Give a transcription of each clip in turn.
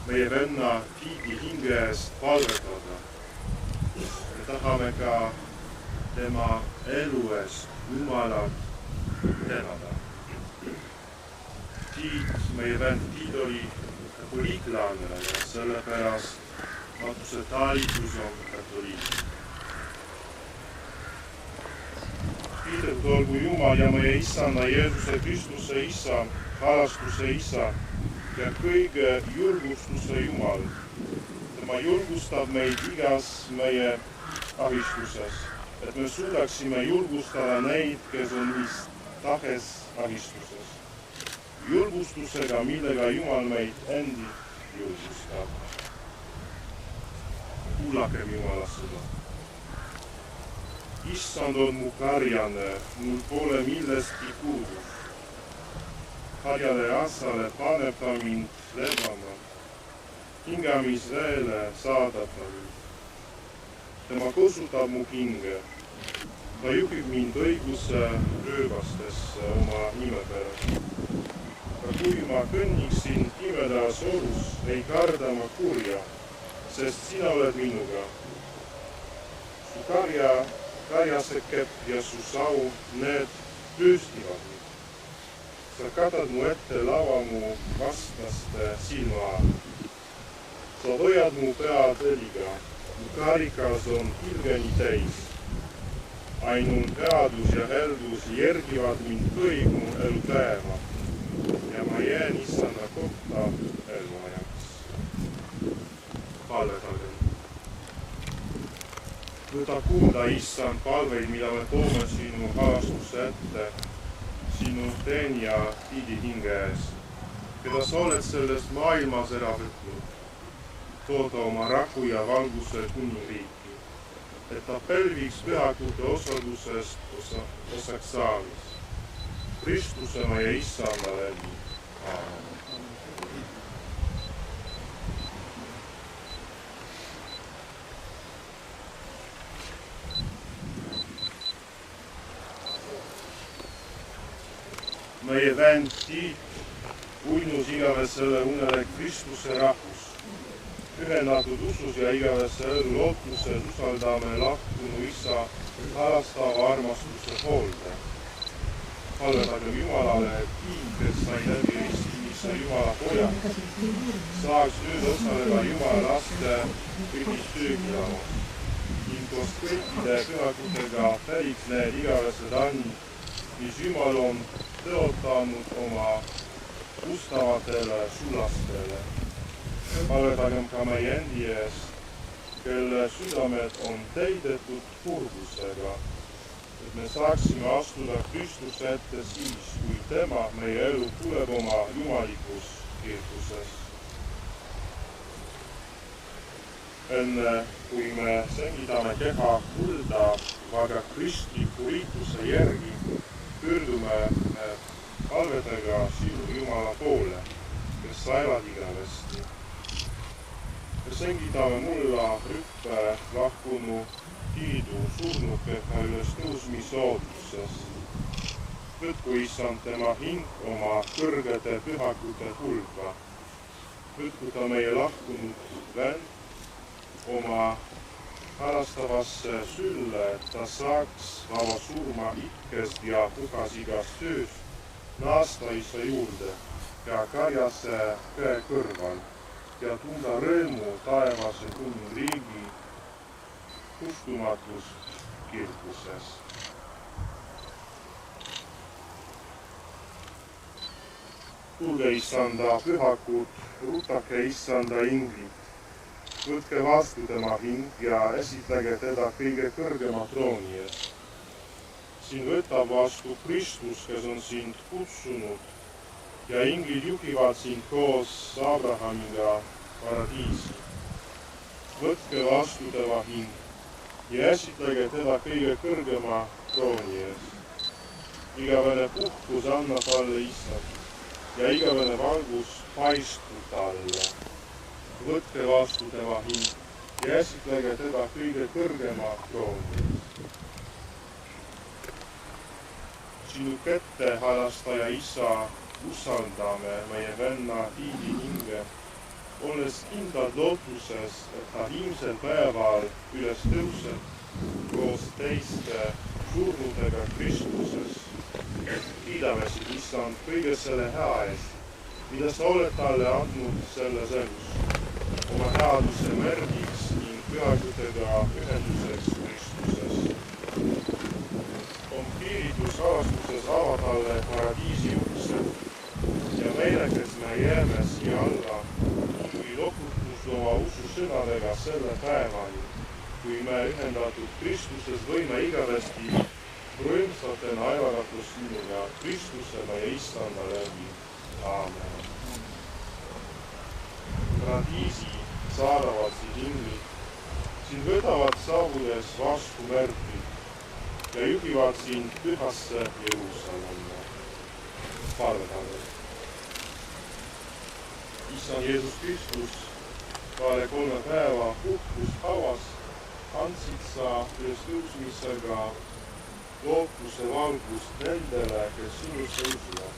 meie venna Tiidi hinge eest palvetada. Me tahame ka tema elu eest Jumalat tänada. Meie vend Tiit oli katoliiklane ja sellepärast matuse talitus on katoliik. Kiidetud olgu Jumal ja meie Issanda Jeesuse Kristuse Isa, halastuse Isa ja kõige julgustuse Jumal. Tema julgustab meid igas meie ahistuses, et me suudaksime julgustada neid, kes on mis tahes ahistuses. Julgustusega, millega Jumal meid endi julgustab. Kuulakem Jumala sõna. Issand on mu karjane, mul pole millestki puudus. Harjale asale paneb ta mind lebama, hingamisveele saadab ta mind. Tema kosutab mu hinge, ta juhib mind õiguse rööbastesse oma nime pärast. Aga kui ma kõnniksin pimedas orus, ei karda ma kurja, sest sina oled minuga. Su karjase kepp ja su sau, need tööstivad mind. Sa katad mu ette lava mu vastaste silma all. Sa hoiad mu pead õliga, mu karikas on pilgeni täis. Ainult headus ja heldus järgivad mind kõik mu elupäeva. Ja ma jään Issanda kohta eluajaks. Palvetagem. Võta kuulda, Issand, palveid, mida me toome sinu halastuse ette, sinu teenija Tiidi hinge ees, keda sa oled sellest maailmas ära võtnud. Tooda oma rahu ja valguse kuningriiki, et ta pälviks pühakute osadusest osaks saamis. Kristuse meie Issanda läbi. Aamen. Meie vend Tiit uinus igavesele unele Kristuse rahvus. Ühendatud usus ja igavesse elu lootuses usaldame lahkunu Isa halastava armastuse hoolde. Palvetagem Jumalale, et Tiit, kes sai läbi ristimisse Jumala pojaks, saaks nüüd osaleda Jumala laste kõigis töökilamas. Ning koos kõikide pühakutega päriks need igavesed andid, mis Jumal on tõotanud oma ustavatele sulastele. Palvetagem ka meie endi eest, kelle südamed on täidetud kurbusega, et me saaksime astuda Kristuse ette siis, kui tema meie elu tuleb oma jumalikus kirkuses. Enne, kui me sengitame keha kulda väga kristliku riikluse järgi, pöördume palvetega sinu Jumala poole, kes sa elad igavesti. Me sengitame mulla rüppe lahkunu Tiidu surnukeha üles tõusmise ootuses. Võtku Issand tema hing oma kõrgete pühakute hulka. Võtku ta meie lahkunud vend oma halastavasse sülle, et ta saaks vaba surma ikkest ja puhasigast tööst naasta Issa juurde ja karjase käe kõrval ja tunda rõõmu taevase kuningriigi kustumatust kirkuses. Tulge Issanda pühakud, rutake Issanda inglid. Võtke vastu tema hing ja esitlege teda kõige kõrgema trooni ees. Siin võtab vastu Kristus, kes on sind kutsunud ja inglid juhivad sind koos Abrahamiga paradiisi. Võtke vastu tema hing ja esitlege teda kõige kõrgema trooni ees. Igavene puhkus annab talle Issand ja igavene valgus paistub talle. Võtke vastu tema hing ja esitlege teda kõige kõrgema trooni ees. Sinu kätte, halastaja Isa, usaldame meie venna Tiidi hinge olles kindlad lootuses, et ta viimsel päeval üles tõuseb koos teiste surnutega Kristuses. Kiidame sind, Issand, kõige selle hea eest, mida sa oled talle andnud selles elus, oma headuse märgiks ning pühakutega ühenduseks Kristuses. On piiritus alastuses ava talle paradiisi uksed ja meile, kes me jääme siia alla, kui loputus oma usu sõnadega selle päevani, kui me ühendatud Kristuses võime igavesti rõõmsatena elada sinuga Kristuse meie Issanda läbi. Aamen. Paradiisi saadavad sind inglid, sind võtavad saabudes vastu märgid ja juhivad sind pühasse Jeruusalemma. Palvetame. Issand Jeesus Kristus, peale 3 päeva uhkushauas andsid sa ülestõusmisega lootuse valgust nendele, kes sinusse usuvad.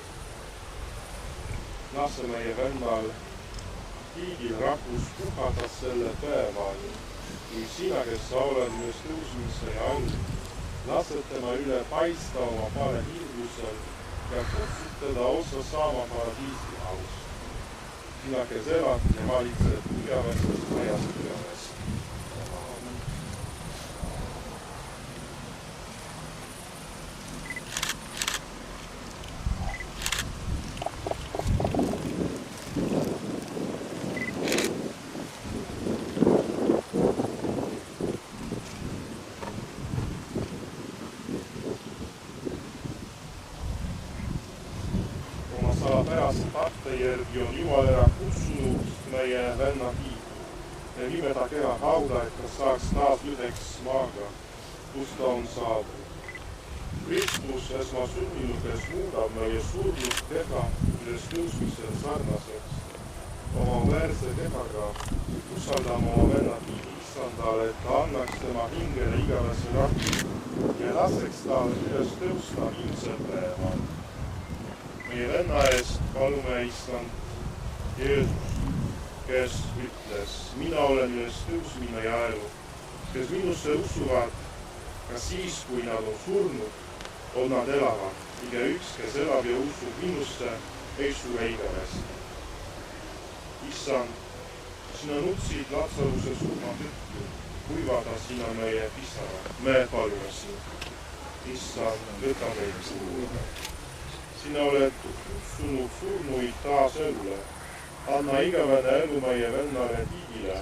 Lase meie vennal kõigil rahvus puhata selle päevani, kui sina, kes sa oled ülestõusmise ja au, lased tema üle paista oma palehirgusel ja kutsud teda osa saama paradiisi aus. Sina, kes elad ja valitsed igavesest ajast igavest. Pärast tahte järgi on Jumal ära kutsunud meie venna Tiidu. Me viime ta kera hauda, et ta saaks taas üheks maaga, kus ta on saabunud. Kristus esmasündinud, kes muudab meie surnud keha ülestõusmisel sarnaseks. Oma väärse kehaga usaldame oma venna Tiidu Issandale, et ta annaks tema hingele igavese rahu ja laseks tal üles tõusta viimsel päeval. Meie venna eest palume Issand Jeesus, kes ütles, mina olen ülestõusmine ja elu, kes minusse usuvad, ka siis, kui nad on surnud, on nad elavad. Igaüks, kes elab ja usub minusse, ei sure igavesti. Issand, sina nutsid Latsaruse surma tõttu, kuivada sina meie pisara. Me palume sind. Issand, võta meid kuulda. Sina oled kutsunud surnuid taas elule. Anna igavene elu meie vennale Tiigile.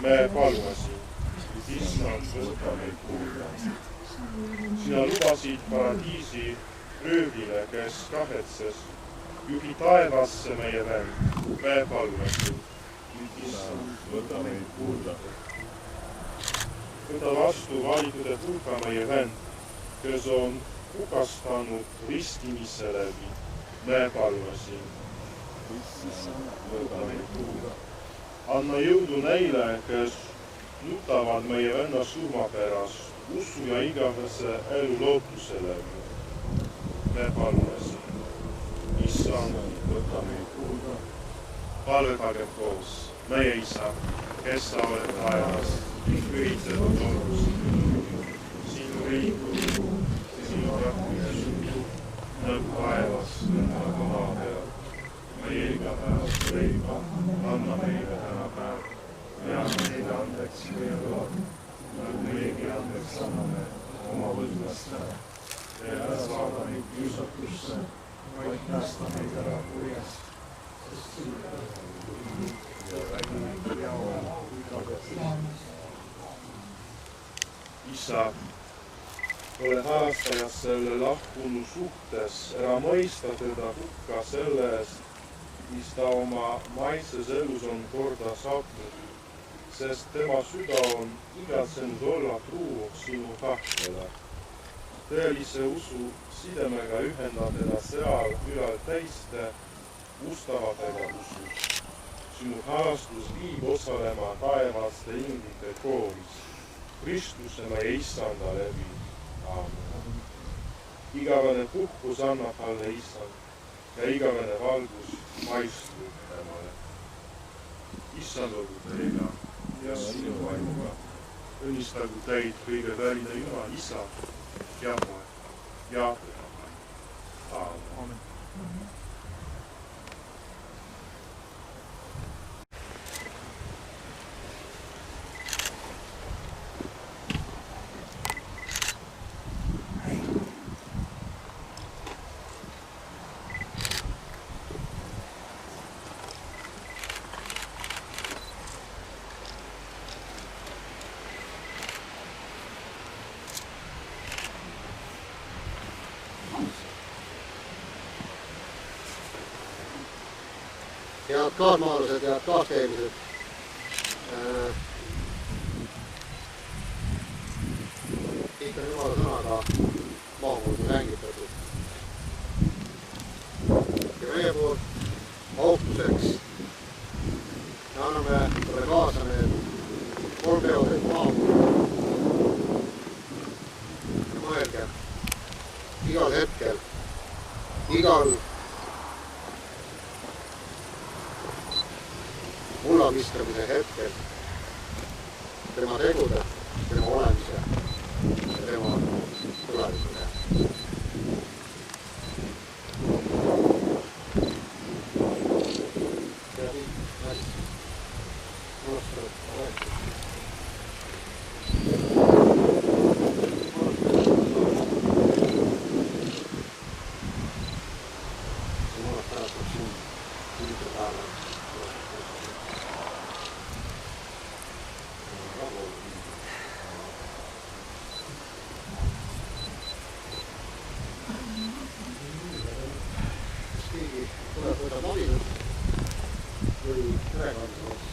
Me palume sind. Issand, võta meid kuulda. Sina lubasid paradiisi röövile, kes kahetses. Juhi taevasse meie vend. Me palume sind. Issand, võta meid kuulda. Võta vastu valitude hulka meie vend, kes on hukastanud ristimise läbi. Me palume sind. Issand, võta meid kuulda. Anna jõudu neile, kes nutavad meie venna surma pärast, usu ja igavese elu lootuse läbi. Me palume sind. Issand, võta meid kuulda. Palvetagem koos. Meie Isa, kes sa oled taevas, pühitsetud olgu sinu riik, sinu rahvuse sünnib, nagu taevas, nagu maa peal. Meie igapäevast leiba anna meile täna päev ja anna meile andeks meie võlad, nagu meiegi andeks anname oma võlglastele. Ja ära saada meid kiusatusse, vaid päästa meid ära kurjast, sest sina Isa, ole haastajas selle lahkunu suhtes, ära mõista teda hukka selle eest, mis ta oma maises elus on korda saatnud, sest tema süda on igatsenud olla truu sinu tahtele. Tõelise usu sidemega ühenda teda seal ülal teiste ustavatega usu. Sinu haastus viib osalema taevaste inglite koolis, Kristuse meie Issanda läbi. Aamen. Igavene puhkus annab talle Issand ja igavene valgus maistub temale. issandagu teile ja sinu vaimuga. Õnnistagu teid kõige väline Jumal, Isa ja Poeg ja Püha. Aamen. Head kaasmaalased, head kaasteelised. Kiitan Jumala sõnaga maakoolus räängitatud. Ja meie poolt austuseks me anname talle kaasa need 3 peoseid maakoolus. Ja mõelge, igal hetkel, igal mullaviskamise hetkel tema tegude, tema olemise ja tema tulevikule. Ja nii, märgis. Unustatud, võetud. Jumalast päratab sind, hüvitab päeva. Keegi tuleb võtab abinud või ürekandus.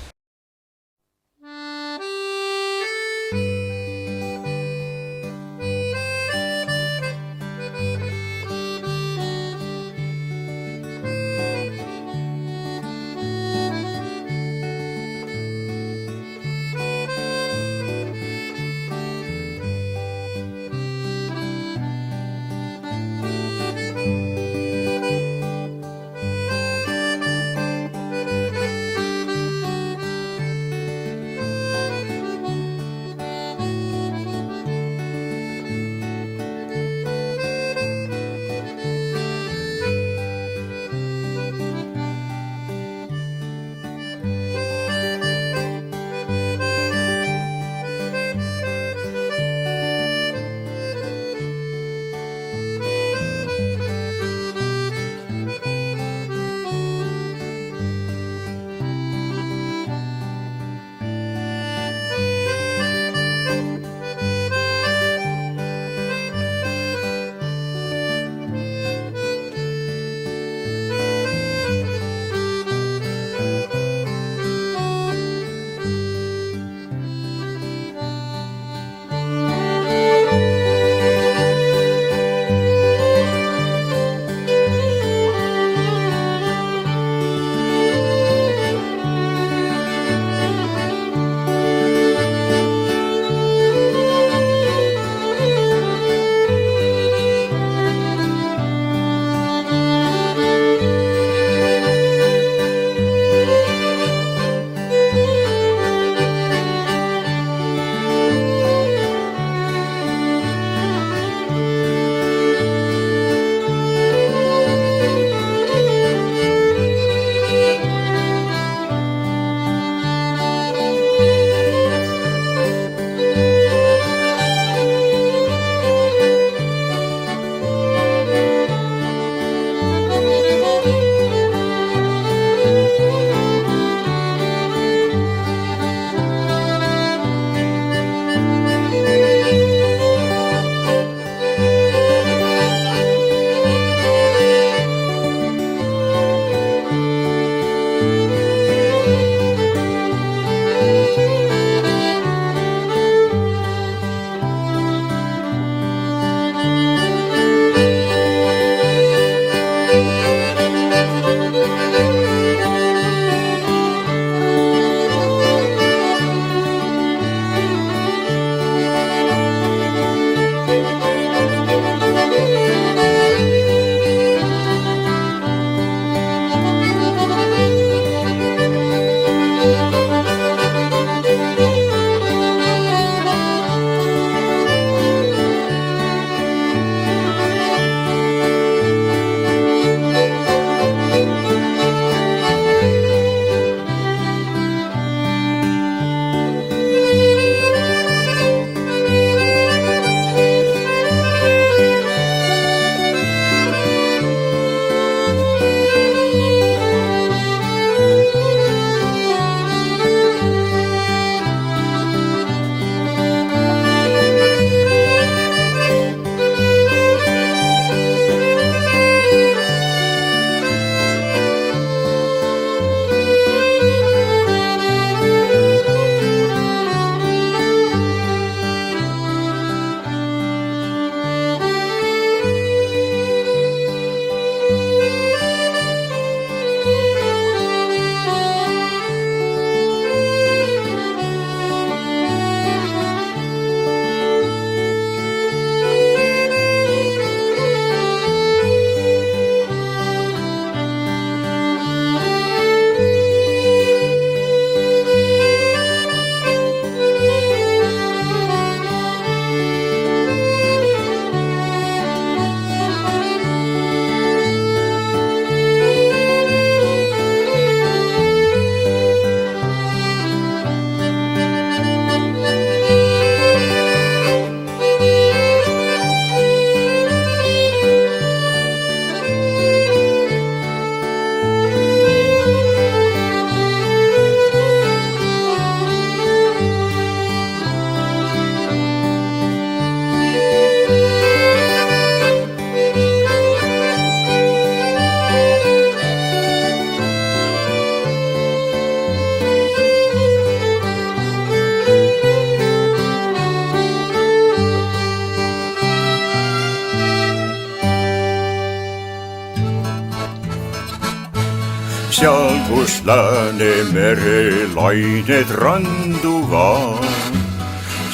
seal, kus Läänemere lained randuvad,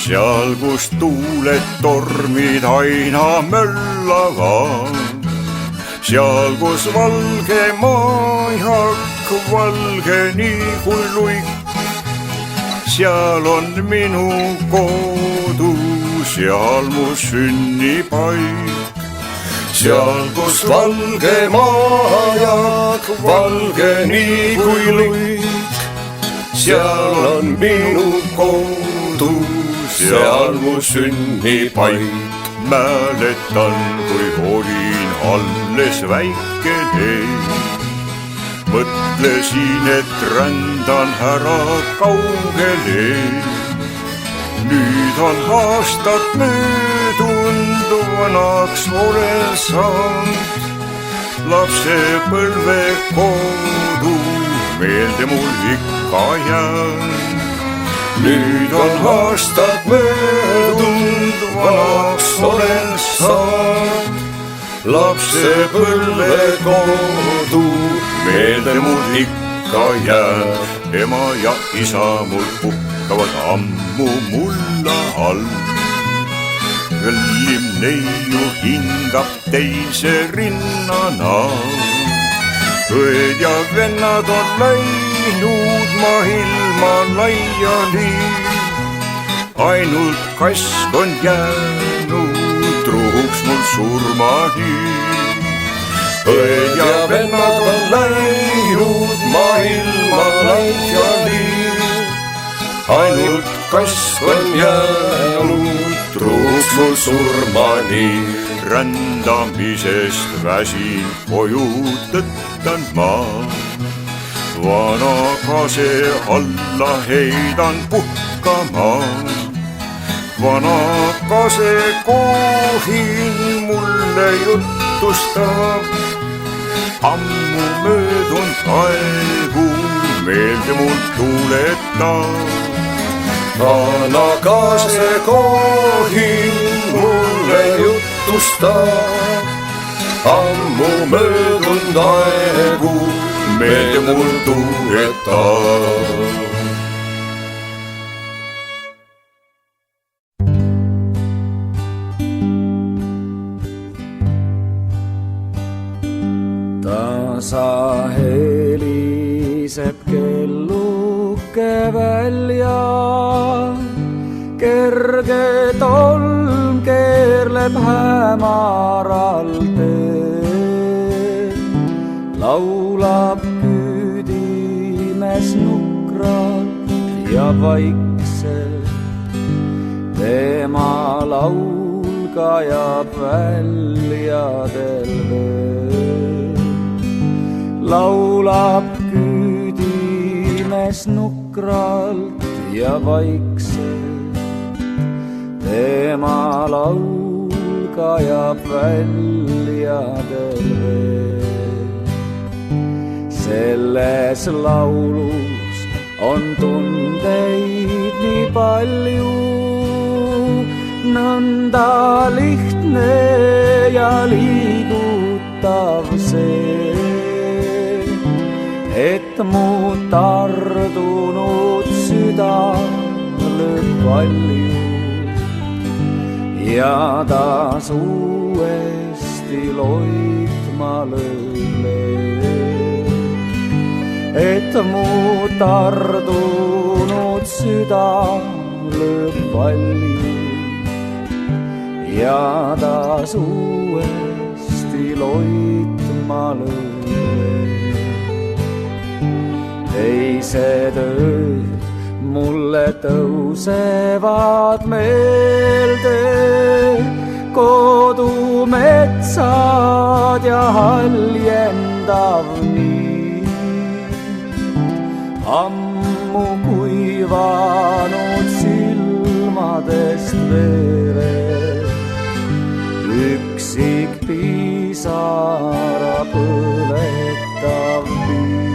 seal, kus tuuled tormid aina möllavad, seal, kus valge maajak, valge nii kui luik, seal on minu kodu, seal mu sünnipaik. Seal, kus valge maajak, valge nii kui luik, seal on minu kodu, seal mu sünnipaik. Mäletan, kui olin alles väikene, mõtlesin, et rändan ära kaugele. Nüüd on aastad möödunud, vanaks olen saanud, lapsepõlve kodu meelde mul ikka jäänud. Nüüd on aastad möödunud, vanaks olen saanud, lapsepõlve kodu meelde mul ikka jäänud. Ema ja isa mul puhkavad ammu mulla all, kõllim neiu hingab teise rinnana. Õed ja vennad on läinud maailma laiali, ainult kask on jäänud truuks mul surmani. Õed ja vennad on läinud maailma laiali, ainult kask on jäänud truuks mul surmani. Rändamisest väsin koju tõttan ma, vana kase alla heidan puhkama. Vana kase kohin mulle jutustab, ammu möödunud aegu meelde mul tuuletab. Vana kase kohin mulle jutustab, ammu möödunud aegu meelde mul tuuletab. Tasa heliseb kelluke välja, kerge tolm keerleb hämaral teel. Laulab küüdimes nukralt ja vaikselt, tema laul kajab väljadel veel. Laulab küüdimes nukralt ja vaikselt, tema laul kajab väljadel veel. Selles laulus on tundeid nii palju, nõnda lihtne ja liigutav see, et mu tardunud süda lööb palju ja taas uuesti loitma lööb. Et mu tardunud süda lööb palju ja taas uuesti loitma lööb. Teised ööd mulle tõusevad meelde, kodumetsad ja haljendav niit. Ammu kuivanud silmadest vered, üksik pisara põletav piisk.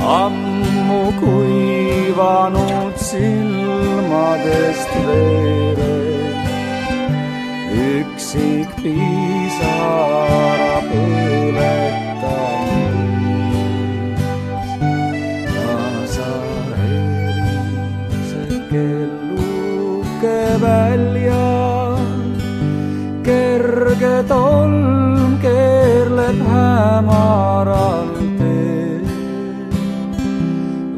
Ammu kuivanud silmadest vered, üksik pisara põletav piisk. tolm keerleb hämaral teel.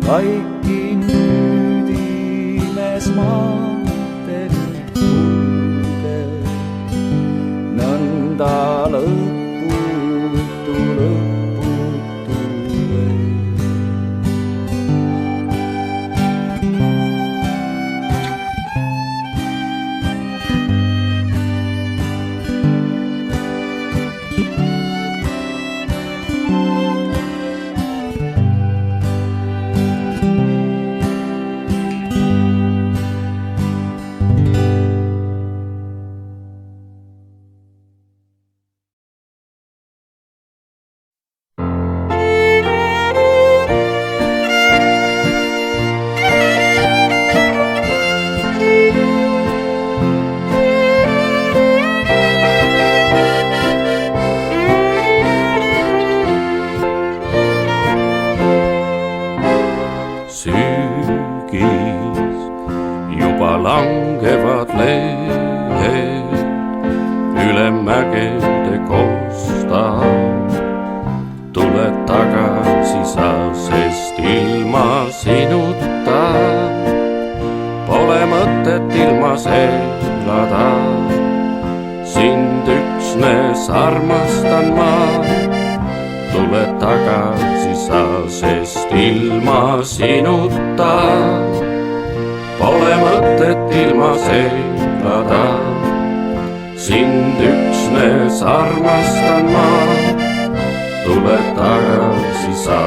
Vaikin nüüd imes maantel kulgeb, nõnda lõputu veel. Sügis juba langevad lehed üle mägede kosta. Tule tagasi sa, sest ilma sinuta pole mõtet ilmas elada. Sind üksnes armastan ma. Tule tagasi sa, sest ilma sinuta pole mõtet ilmas elada. Sind üksnes armastan ma. Tule tagasi sa.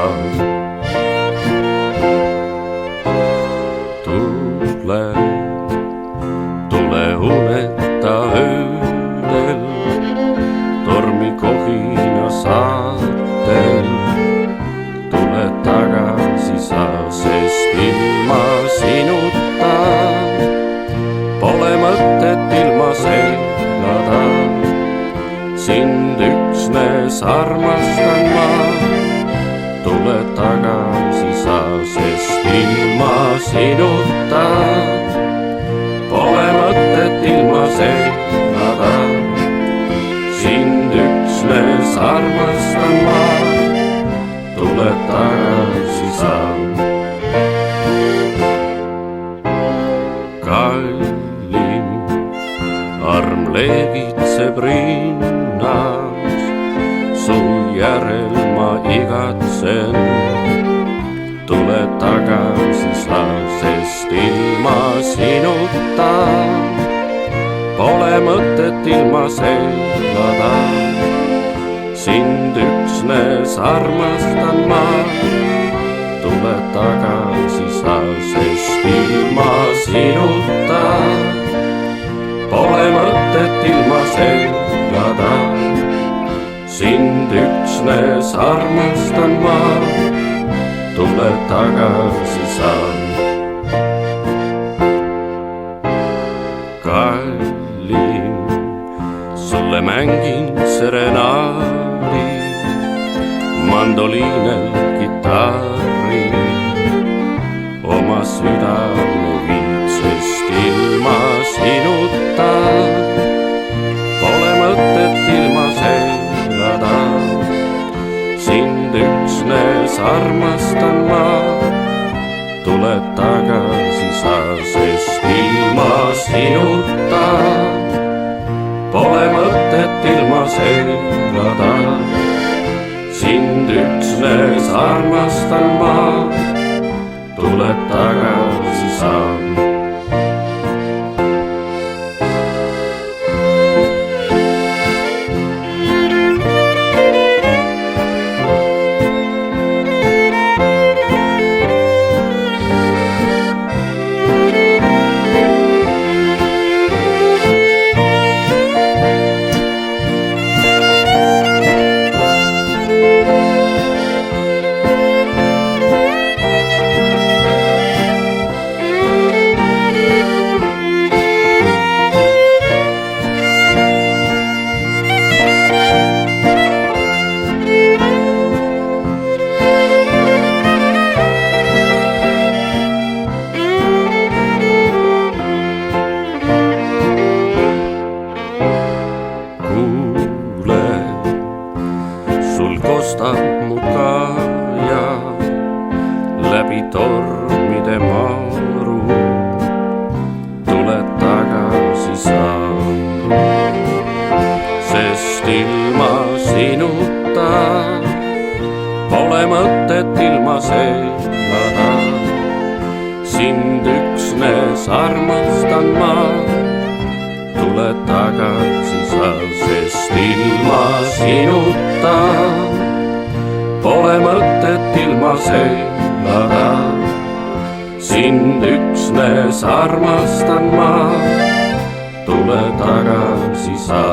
Tule uneta öödel tormikohina saatel. Tule tagasi sa, sest ilma sinuta pole mõtet ilmas elada. Sind üksnes armastan ma. Tule tagasi sa, sest ilma sinuta pole mõtet ilmas elada. Sind üksnes armastan ma. Tule tagasi sa. Kallim arm leegitseb rinnas, su järel ma igatsen. Tule tagasi sa, sest ilma sinuta pole mõtet ilmas elada. Sind üksnes armastan ma. Tule tagasi sa, sest ilma sinuta pole mõtet ilmas elada. Sind üksnes armastan ma. Tule tagasi sa. Kallim, sulle mängin serenaadi, mandoliinel kitarri. Oma südame viid, sest ilma sinuta pole mõtet ilmas elada. Sind üksnes armastan ma. Tule tagasi sa, sest ilma sinuta pole mõtet ilmas elada. Sind üksnes armastan ma. Tule tagasi sa. tormide maaru, tule tagasi sa, sest ilma sinuta pole mõtet ilmas elada. Sind üksnes armastan ma, tule tagasi sa, sest ilma sinuta pole mõtet ilmas elada. Sind üksnes armastan ma, tule tagasi sa.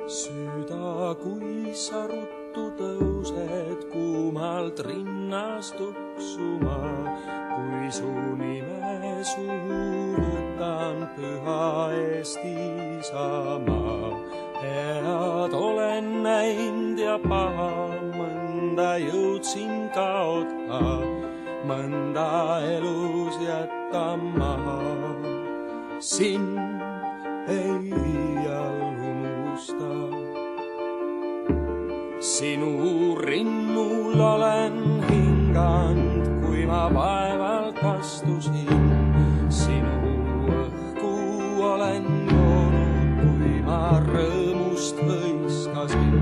Süda, kui sa ruttu tõused kuumalt rinnast tuksuma, kui su nime suhu võtan, püha Eesti Isamaa. Head olen näinud ja paha, mõnda jõudsin kaota, mõnda elus jätta maha. Sind ei iial unusta. Sinu rinnul olen hinganud, kui ma vaevalt astusin. Sinu õhku olen joonud, kui ma rõõmust hõiskasin.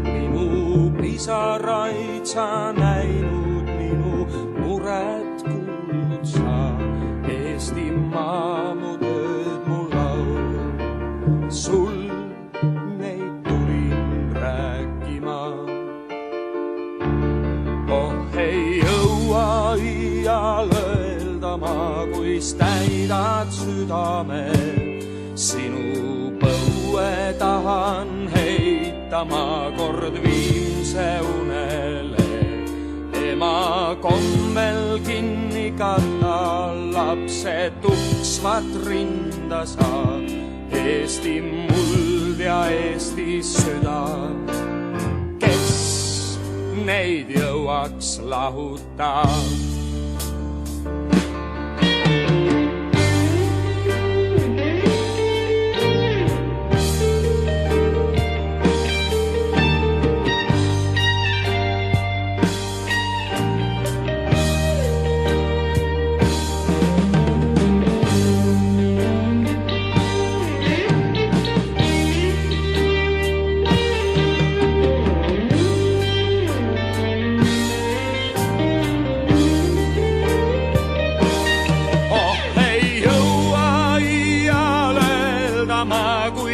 Minu pisaraid sa näinud, minu muret kuulnud sa. Eestimaa mu tööd, mu laul, sul neid tulin rääkima. Oh, ei jõua iial öelda ma, kuis täidad südame. Sinu põue tahan heita ma kord viimse unele. Ema kommel kinni kanda, lapse tuksvat rinda sa. Eesti muld ja Eesti süda, kes neid jõuaks lahuta.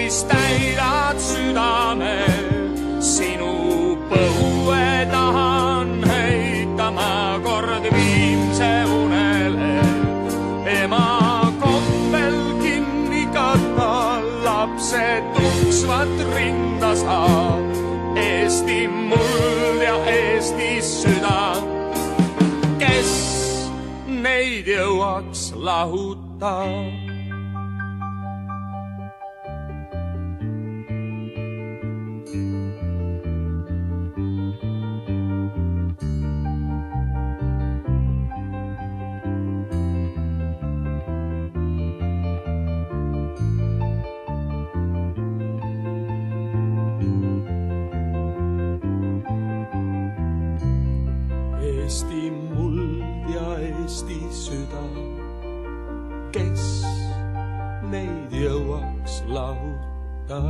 Täidad südame, sinu põue tahan heita ma kord viimse unele. Ema kombel kinni katta, lapse tuksvat rinda sa. Eesti muld ja Eesti süda, kes neid jõuaks lahuta. Eesti muld ja Eesti süda, kes neid jõuaks lahuta.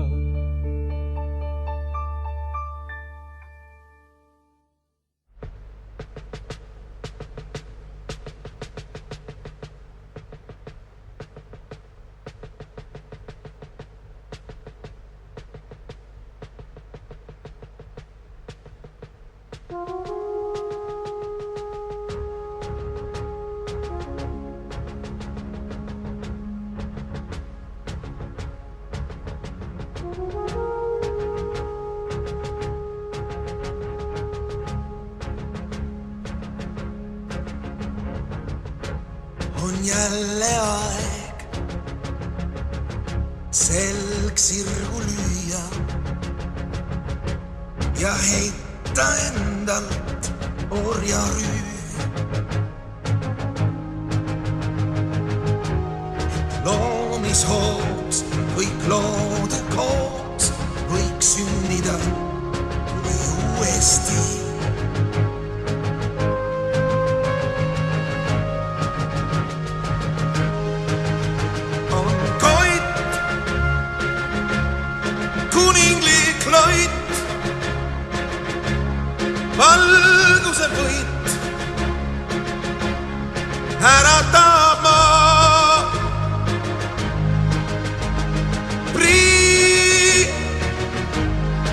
on jälle aeg selg sirgu lüüa ja heita endalt orjarüü. Loomishoos kõik loode koos võiks sünnida või uuesti. On Koit, kuninglik Loit, valguse võit, äratab maa. Prii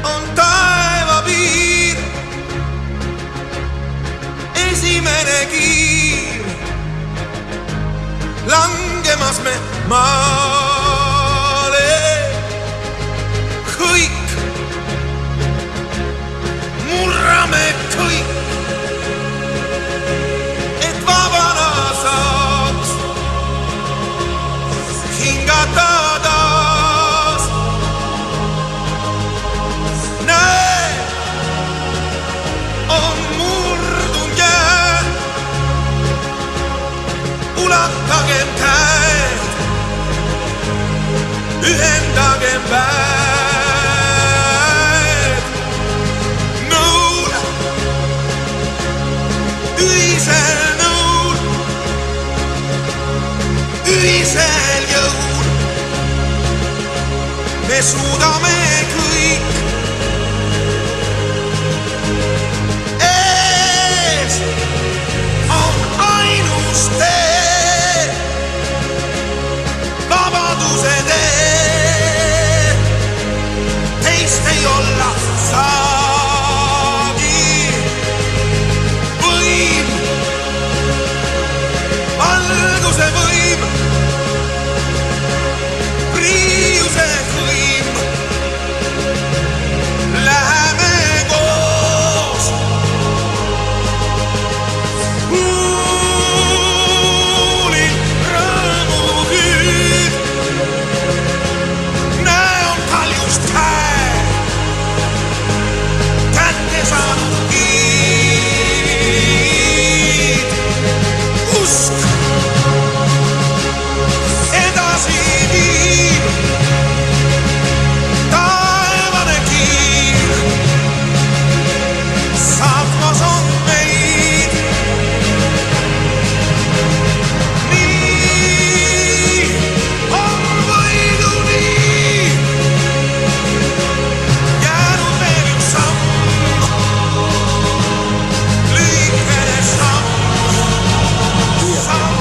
on taeva piir, esimene kiir, langemas me maale. Kõik, murrame kõik, et vabana saaks hingata taas. Näe, on murdunud jää, ulatagem käed, ühendagem väed. Nõul, ühisel nõul, ühisel jõul, me suudame kõik. Ees on ainus tee, vabaduse tee, teist ei olla saagi. Võim, valguse võim, priiuse võim, läheme koos. Kuulin rõõmuküüd, näe on kaljust käe, kätte saanud kiid. Usk edasi viib, taevane kiir, saatmas on meid. Nii on võiduni jäänud veel üks samm, lühikene samm, samm.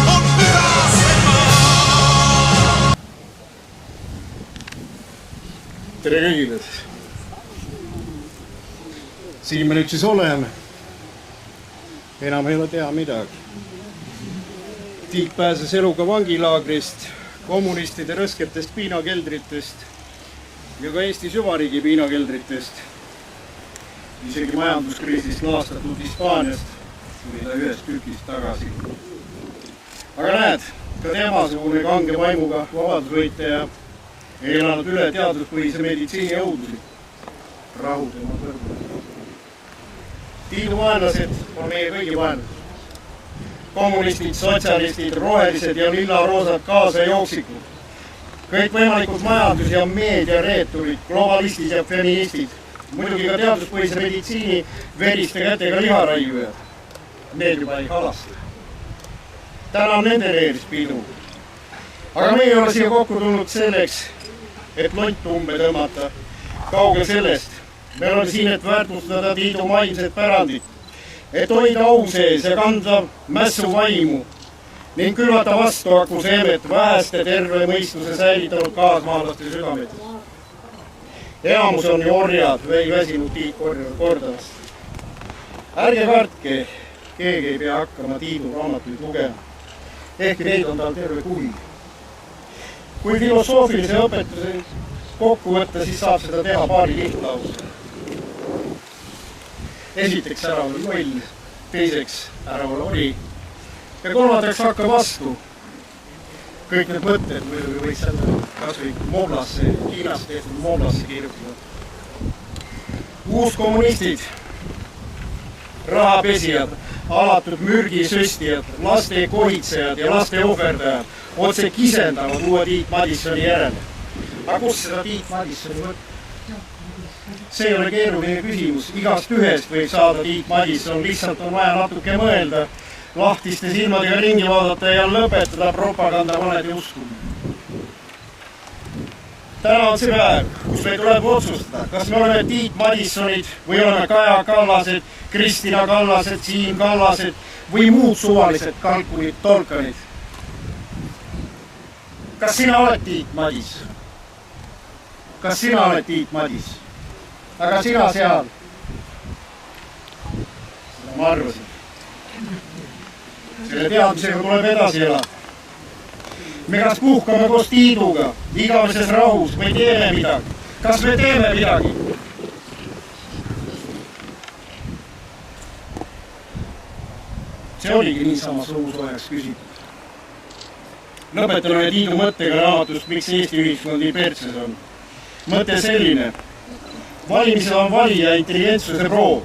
On pühasem maa. Tere kõigile! Siin me nüüd siis oleme. Enam ei ole teha midagi. Tiit pääses eluga vangilaagrist, kommunistide rõsketest piinakeldritest ja ka Eesti süvariigi piinakeldritest. Isegi majanduskriisist laastatud Hispaaniast tuli ta ühest tükist tagasi. Aga näed, ka temasugune kange vaimuga vabadusvõitleja ei elanud üle teaduspõhise meditsiini õudusi. Rahu tema kõrval. Tiidu vaenlased on meie kõigi vaenlased. Kommunistid, sotsialistid, rohelised ja lilla-roosad kaasa jooksikud. Kõikvõimalikud majandus- ja meediareeturid, globalistid ja feministid. Muidugi ka teaduspõhise meditsiini veriste kätega liharaiujad. Need juba ei halasta. Täna on nende leeris pidu. Aga me ei ole siia kokku tulnud selleks, et lont umbe tõmmata. Kaugel sellest. Me oleme siin, et väärtustada Tiidu mainset pärandit, et hoida au sees ja kanda mässu vaimu ning külvata vastu akuseemet väheste terve mõistuse säilitanud kaasmaalaste südametes. Enamus on ju orjad või väsinud Tiit kordamast. Ärge kartke, keegi ei pea hakkama Tiidu raamatuid lugema. Ehkki neid on tal terve kuhi. Kui filosoofilise õpetuse kokku võtta, siis saab seda teha paari lihtlause. Esiteks ära ole loll, teiseks ära ole ori ja kolmandaks hakka vastu. Kõik need mõtted muidugi võiks selle kas või Moblasse, Hiinas tehtud Moblasse kirjutada. Uuskommunistid, rahapesijad, alatud mürgisüstijad, laste kohitsejad ja laste ohverdajad otse kisendavad uue Tiit Madissoni järele. Aga kus seda Tiit Madissoni võtta? See ei ole keeruline küsimus. Igast ühest võib saada Tiit Madisson, lihtsalt on vaja natuke mõelda, lahtiste silmadega ringi vaadata ja lõpetada propaganda valede uskumine. Täna on see päev, kus meil tuleb otsustada, kas me oleme Tiit Madissonid või oleme Kaja Kallased, Kristina Kallased, Siim Kallased või muud suvalised kalkulid, tolkanid. Kas sina oled Tiit Madisson? Kas sina oled Tiit Madisson? Aga sina seal? Ma arvasin. Selle teadmisega tuleb edasi elada. Me kas puhkame koos Tiiduga igaveses rahus või teeme midagi. Kas me teeme midagi? See oligi niisama suusoojaks küsitud. Lõpetame Tiidu mõttega raamatust, miks Eesti ühiskond nii pertses on. Mõte selline. Valimised on valija intelligentsuse proov.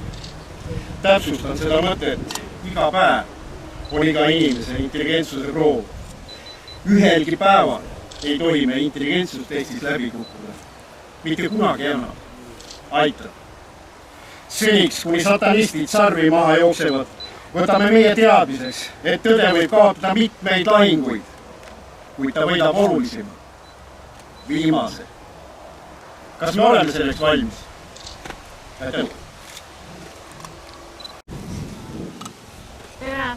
Täpsustan seda mõtet. Iga päev on iga inimese intelligentsuse proov. Ühelgi päeval ei tohi me intelligentsust Eestis läbi kukkuda. Mitte kunagi enam. Aitab. Seniks, kuni satanistid sarvi maha jooksevad, võtame meie teadmiseks, et tõde võib kaotada mitmeid lahinguid, kuid ta võidab olulisema. Viimase. Kas me oleme selleks valmis? Aitäh! Tere!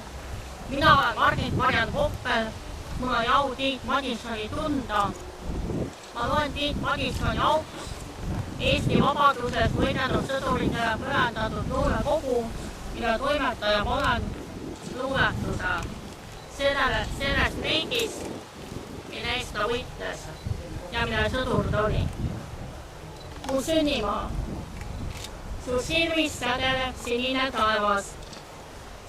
Mina olen Margit-Mariann Koppel. Mul on au Tiit Madissoni tunda. Ma loen Tiit Madissoni auks Eesti vabaduses võidelnud sõduritele pühendatud luulekogu, mille toimetaja ma olen luuletuse sellest riigist, mille eest ta võitles ja mille sõdur ta oli. Mu sünnimaa, su silmis sädeleb sinine taevas,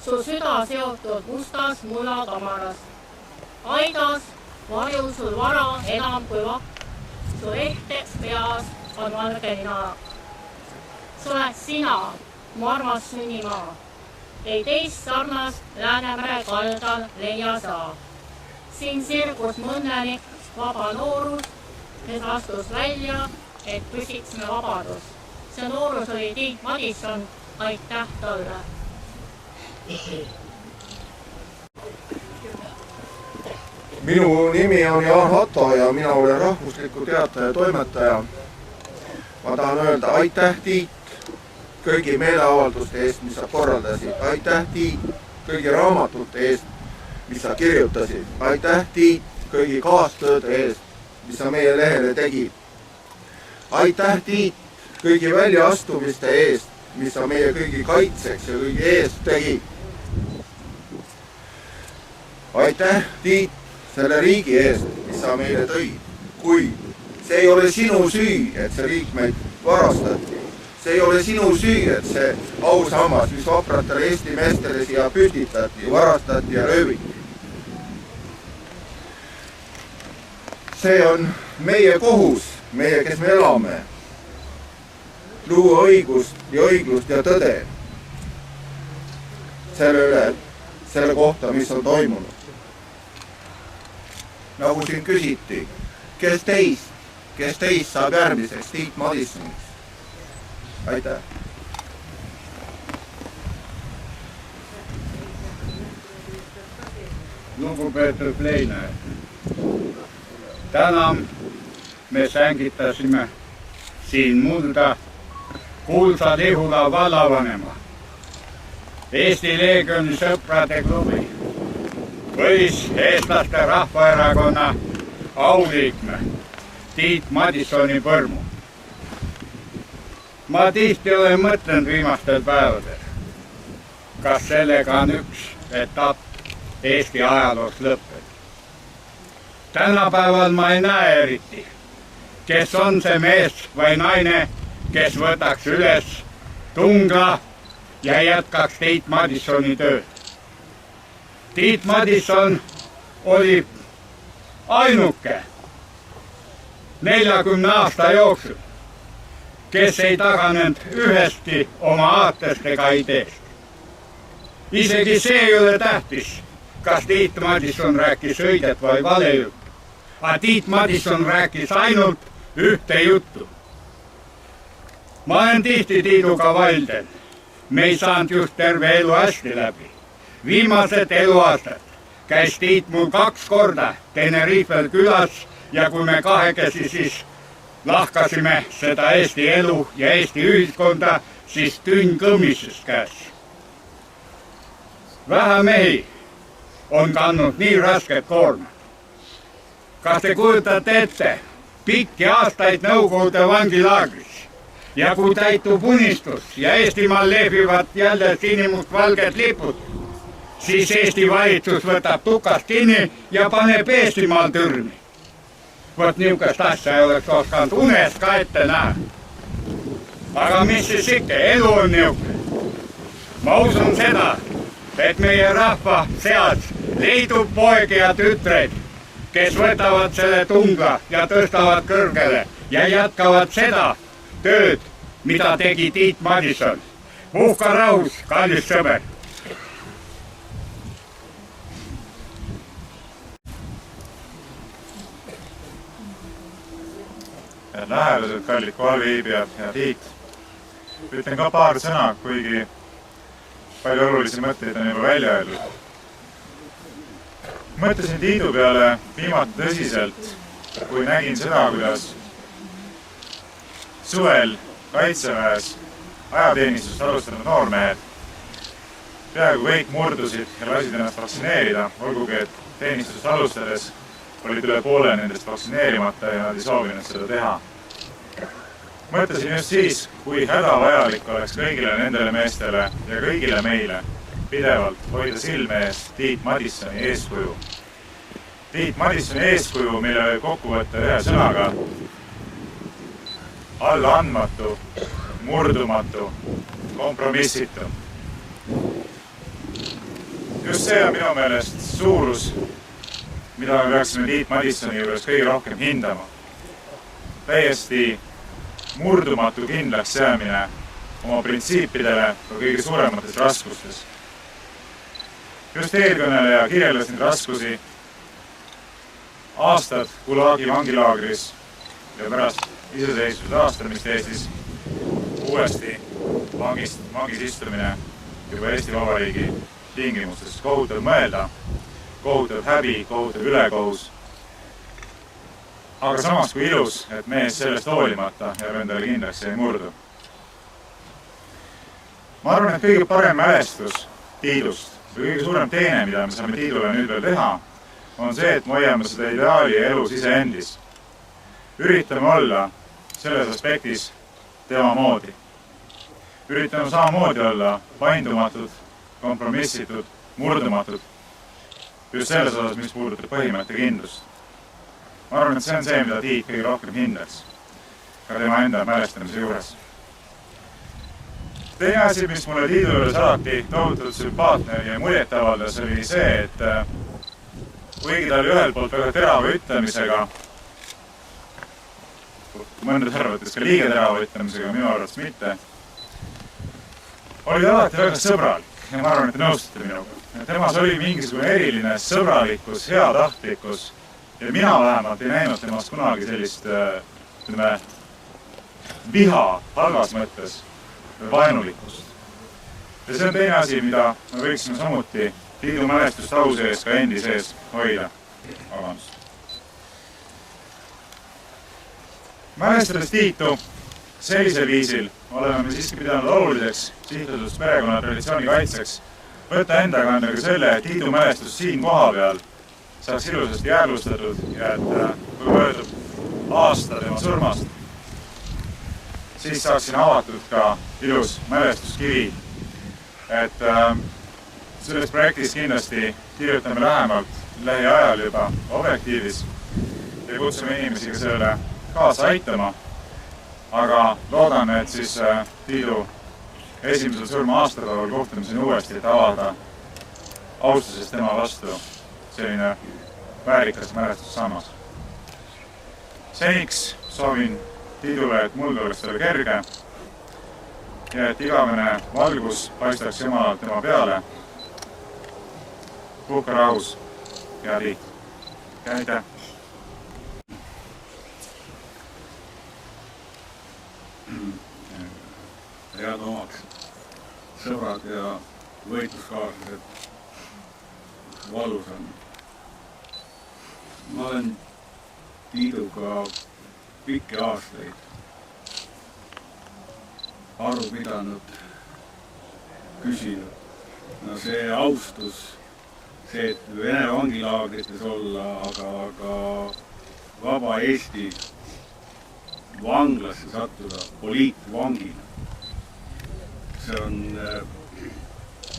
su süda seotud mustas mullakamaras. Aidas varju sul vara enam kui vakt, su ehteks peas on valge nina. Sa oled sina, mu armas sünnimaa, ei teist sarnast Läänemere kaldal leia saa. Siin sirgus mõnnelik vaba noorus, kes astus välja, et püsiksime vabadus. See noorus oli Tiit Madisson, aitäh talle! Minu nimi on Jaan Hatto ja mina olen rahvusliku teataja toimetaja. Ma tahan öelda aitäh Tiit kõigi meeleavalduste eest, mis sa korraldasid. Aitäh Tiit kõigi raamatute eest, mis sa kirjutasid. Aitäh Tiit kõigi kaastööde eest, mis sa meie lehele tegid. Aitäh Tiit kõigi väljaastumiste eest, mis sa meie kõigi kaitseks ja kõigi eest tegid. Aitäh Tiit selle riigi eest, mis sa meile tõid. Kuid see ei ole sinu süü, et see riik meid varastati. See ei ole sinu süü, et see ausammas, mis vapratele Eesti meestele siia püstitati, varastati ja rööviti. See on meie kohus, meie, kes me elame, luua õigust ja õiglust ja tõde selle kohta, mis on toimunud. Nagu siin küsiti, kes teist saab järgmiseks Tiit Madissoniks? Aitäh! Lugupeetud Leine, täna me sängitasime siin mulda kuulsa Lihula vallavanema, Eesti Leegioni sõprade klubi, Põlis-eestlaste rahvaerakonna auliikme Tiit Madissoni põrmu. Ma tihti olen mõtlenud viimastel päevadel, kas sellega on üks etapp Eesti ajaloos lõpped. Tänapäeval ma ei näe eriti, kes on see mees või naine, kes võtaks üles tungla ja jätkaks Tiit Madissoni tööd. Tiit Madisson oli ainuke 40 aasta jooksul, kes ei taganenud ühestki oma aatest ega ideest. Isegi see ei ole tähtis, kas Tiit Madisson rääkis õiget või vale juttu. Aga Tiit Madisson rääkis ainult ühte juttu. Ma olen tihti Tiiduga vaidlenud. Me ei saanud just terve elu hästi läbi. Viimased eluaastad käis Tiit mul 2 korda Tenerifel külas ja kui me kahekesi siis lahkasime seda Eesti elu ja Eesti ühiskonda, siis tünn kõmises käes. Vähe mehi on kandnud nii rasket koormat. Kas te kujutate ette pikki aastaid Nõukogude vangilaagris ja kui täitub unistus ja Eestimaal lehvivad jälle sinimustvalged lipud, siis Eesti valitsus võtab tukast kinni ja paneb Eestimaal türmi. Vot niisugust asja ei oleks osanud unes ka ette näha. Aga mis siis ikka, elu on niisugune. Ma usun seda, et meie rahva seas leidub poegi ja tütreid, kes võtavad selle tungla ja tõstavad kõrgele ja jätkavad seda tööd, mida tegi Tiit Madisson. Puhka rahus, kallis sõber! Head lähedased, kallid kohalviibijad ja Tiit. Ütlen ka paar sõna, kuigi palju olulisi mõtteid on juba välja öeldud. Mõtlesin Tiidu peale viimati tõsiselt, kui nägin seda, kuidas suvel Kaitseväes ajateenistust alustanud noormehed peaaegu kõik murdusid ja lasid ennast vaktsineerida, olgugi et teenistust alustades olid üle poole nendest vaktsineerimata ja nad ei soovinud seda teha. Mõtlesin just siis, kui hädavajalik oleks kõigile nendele meestele ja kõigile meile pidevalt hoida silme ees Tiit Madissoni eeskuju. Tiit Madissoni eeskuju, mille võib kokku võtta ühe sõnaga: allaandmatu, murdumatu, kompromissitu. Just see on minu meelest suurus, mida me peaksime Tiit Madissoni juures kõige rohkem hindama. Täiesti murdumatu kindlaks jäämine oma printsiipidele ka kõige suuremates raskustes. Just eelkõneleja kirjeldas neid raskusi, aastad Gulagi vangilaagris ja pärast iseseisvuse taastamist Eestis uuesti vangis istumine juba Eesti Vabariigi tingimustes. Kohutav mõelda, kohutav häbi, kohutav ülekohus. Aga samas kui ilus, et mees sellest hoolimata jääb endale kindlaks ja ei murdu. Ma arvan, et kõige parem mälestus Tiidust või kõige suurem teene, mida me saame Tiidule nüüd veel teha, on see, et me hoiame seda ideaali elus iseendis. Üritame olla selles aspektis tema moodi. Üritame samamoodi olla paindumatud, kompromissitud, murdumatud. Just selles osas, mis puudutab põhimõttekindlust. Ma arvan, et see on see, mida Tiit kõige rohkem hindaks ka tema enda mälestamise juures. Teine asi, mis mulle Tiidu juures alati tohutult sümpaatne ja muljet avaldas, oli see, et kuigi ta oli ühelt poolt väga terava ütlemisega, mõndade arvates ka liiga terava ütlemisega, minu arvates mitte, oli alati väga sõbralik ja ma arvan, et te nõustute minuga. Temas oli mingisugune eriline sõbralikkus, heatahtlikkus ja mina vähemalt ei näinud temast kunagi sellist viha halvas mõttes või vaenulikkust. Ja see on teine asi, mida me võiksime samuti Tiidu mälestustau sees ka endi sees hoida. Vabandust. Mälestades Tiitu sellisel viisil oleme me siiski pidanud oluliseks sihtasust perekonna traditsiooni kaitseks võtta enda kanda ka selle, et Tiidu mälestus siin koha peal saaks ilusasti jäädvustatud ja et kui möödub aasta tema surmast, siis saaks siin avatud ka ilus mälestuskivi. Et selles projektis kindlasti kirjutame lähemalt lähiajal juba Objektiivis ja kutsume inimesi ka sellele kaasa aitama. Aga loodan, et siis Tiidu esimesel surma aastapäeval kohtume siin uuesti, et avada austusest tema vastu selline väärikas mälestussammas. Seniks soovin Tiidule, et muld oleks talle kerge ja et igavene valgus paistaks Jumalalt tema peale. Puhka rahus, hea Tiit. Aitäh! Head omaks sõbrad ja võitluskaaslased, valus on. Ma olen Tiiduga pikki aastaid aru pidanud, küsinud. No see austus, see, et Vene vangilaagrites olla, aga vaba Eesti vanglasse sattuda poliitvangina. See on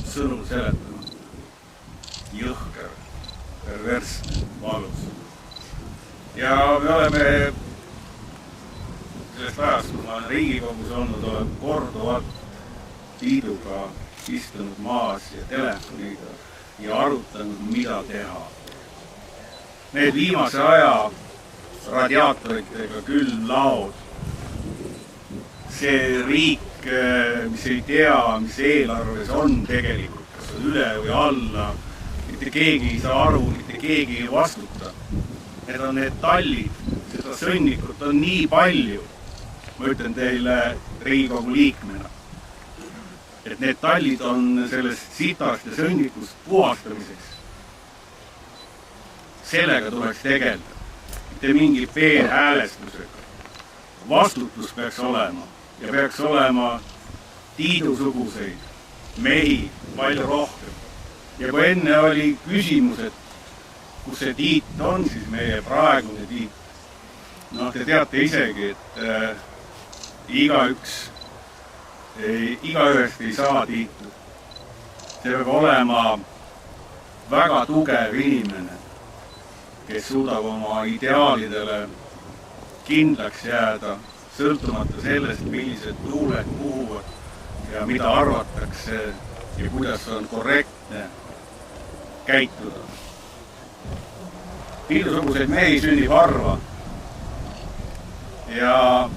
sõnum seletanud. Jõhker, perversne, valus. Ja me oleme sellest ajast, kui ma olen Riigikogus olnud, olen korduvalt Tiiduga istunud maas ja telefoniga ja arutanud, mida teha. Need viimase aja radiaatoritega külmlaod, see riik, mis ei tea, mis eelarves on tegelikult, kas on üle või alla, mitte keegi ei saa aru, mitte keegi ei vastuta. Need on need tallid, seda sõnnikut on nii palju, ma ütlen teile Riigikogu liikmena, et need tallid on sellest sitast ja sõnnikust puhastamiseks. Sellega tuleks tegeleda. Mitte mingi peenhäälestusega. Vastutus peaks olema ja peaks olema Tiidusuguseid mehi palju rohkem. Ja kui enne oli küsimus, et kus see Tiit on, siis meie praegune Tiit. No, te teate isegi, et igaühest ei saa Tiitu. See peab olema väga tugev inimene, kes suudab oma ideaalidele kindlaks jääda, sõltumata sellest, millised tuuled puhuvad ja mida arvatakse ja kuidas on korrektne käituda. Tiidusuguseid mehi sünnib harva. Ja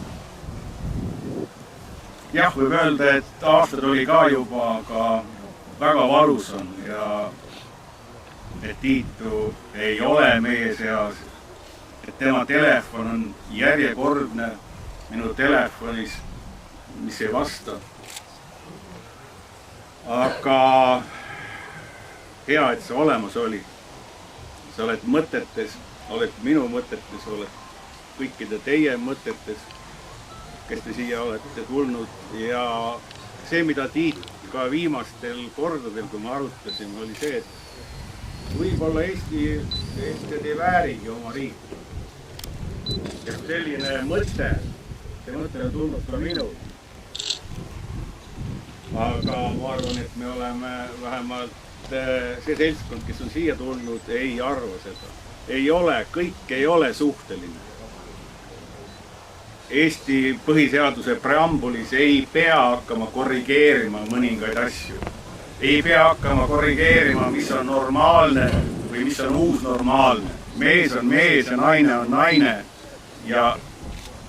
jah, võib öelda, et aastad oli ka juba, aga väga valus on ja et Tiitu ei ole meie seas, et tema telefon on järjekordne minu telefonis, mis ei vasta. Aga hea, et see olemas oli. Sa oled mõtetes, oled minu mõtetes, oled kõikide teie mõtetes, kes te siia olete tulnud. Ja see, mida Tiit ka viimastel kordadel, kui me arutasime, oli see, et võib-olla Eestid ei väärigi oma riiki. Ja selline mõte, see mõte on tulnud ka minul. Aga ma arvan, et me oleme vähemalt see seltskond, kes on siia tulnud, ei arva seda. Ei ole, kõik ei ole suhteline. Eesti põhiseaduse preambulis ei pea hakkama korrigeerima mõningaid asju. Ei pea hakkama korrigeerima, mis on normaalne või mis on uus normaalne. Mees on mees ja naine on naine ja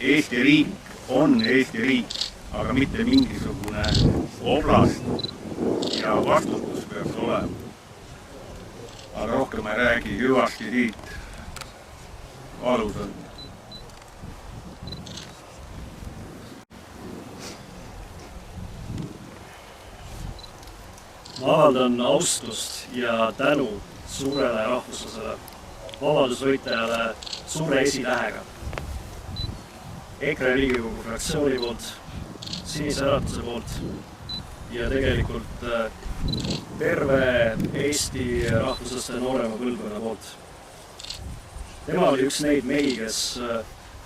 Eesti riik on Eesti riik, aga mitte mingisugune oblast ja vastutus peaks olema. Aga rohkem ei räägi hüvasti Tiit. Valus on. Ma avaldan austust ja tänu suurele rahvuslasele, vabadusvõitlejale suure esitähega. EKRE Riigikogu fraktsiooni poolt, Sinise Äratuse poolt ja tegelikult terve Eesti rahvuslaste noorema põlvkonna poolt. Tema oli üks neid mehi, kes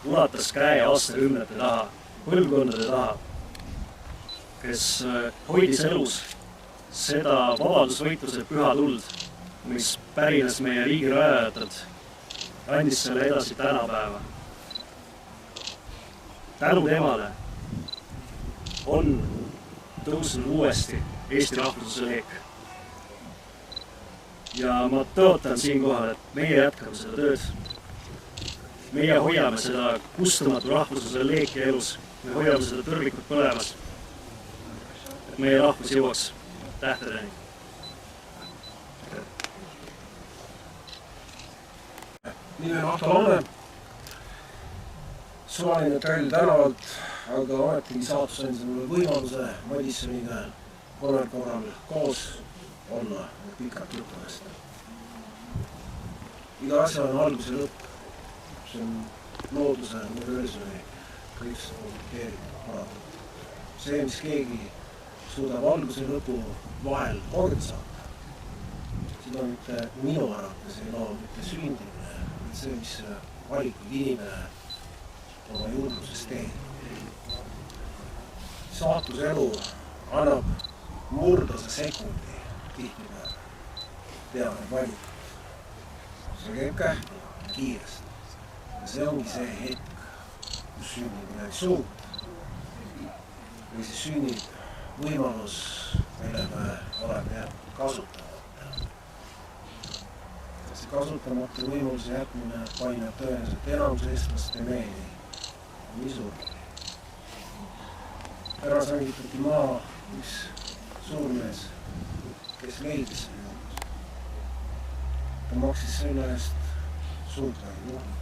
ulatas käe aastakümnete taha, põlvkondade taha, kes hoidis elus seda vabadusvõitluse püha tuld, mis pärines meie riigi rajajatelt, andis selle edasi tänapäeva. tänu temale on tõusnud uuesti Eesti rahvusluse leek. Ja ma tõotan siinkohal, et meie jätkame seda tööd. Meie hoiame seda kustumatu rahvusluse leeki elus. Me hoiame seda tõrvikut põlemas. Et meie rahvus jõuaks tähtedeni. Nimi on Ahto Laune. Suvaline trell tänavalt, aga ometigi saatus andis mulle võimaluse Madissoniga 3 korral koos olla pikalt jutumast. Iga asja on algus ja lõpp. See on looduse universumi kõigest komplikeeritud paratud. See, mis keegi suudab alguse ja lõpu vahel korda saada, seda mitte minu arvates ei loo mitte sündimine, vaid see, mis valikuid inimene oma juurdluses teeb. Saatuselu annab murdase sekundi tihtipeale teame valikud. See käib kähku kiiresti. Ja see ongi see hetk, kus sünnib midagi suurt. Või siis sünnib võimalus, mille me oleme jätnud kasutamata. See kasutamata võimaluse jätmine painab tõenäoliselt enamus eestlaste meeli. Nii surnud. Ära sangitati maa üks suurmees, kes leidis selle juhus. Ta maksis selle eest suurt juhus.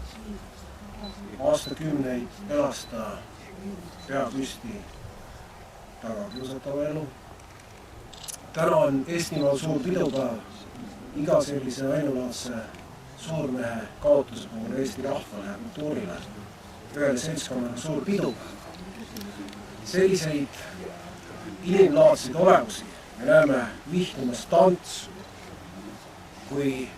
Aastakümneid elas ta pea püsti tagakiusatava elu. Täna on Eestimaal suur pidupäev. Iga sellise ainulaadse suurmehe kaotuse puhul Eesti rahvale ja kultuurile. Ühele seltskonnale suur pidupäev. Selliseid inimlaadseid olemusi me näeme vihtumas tantsu, kui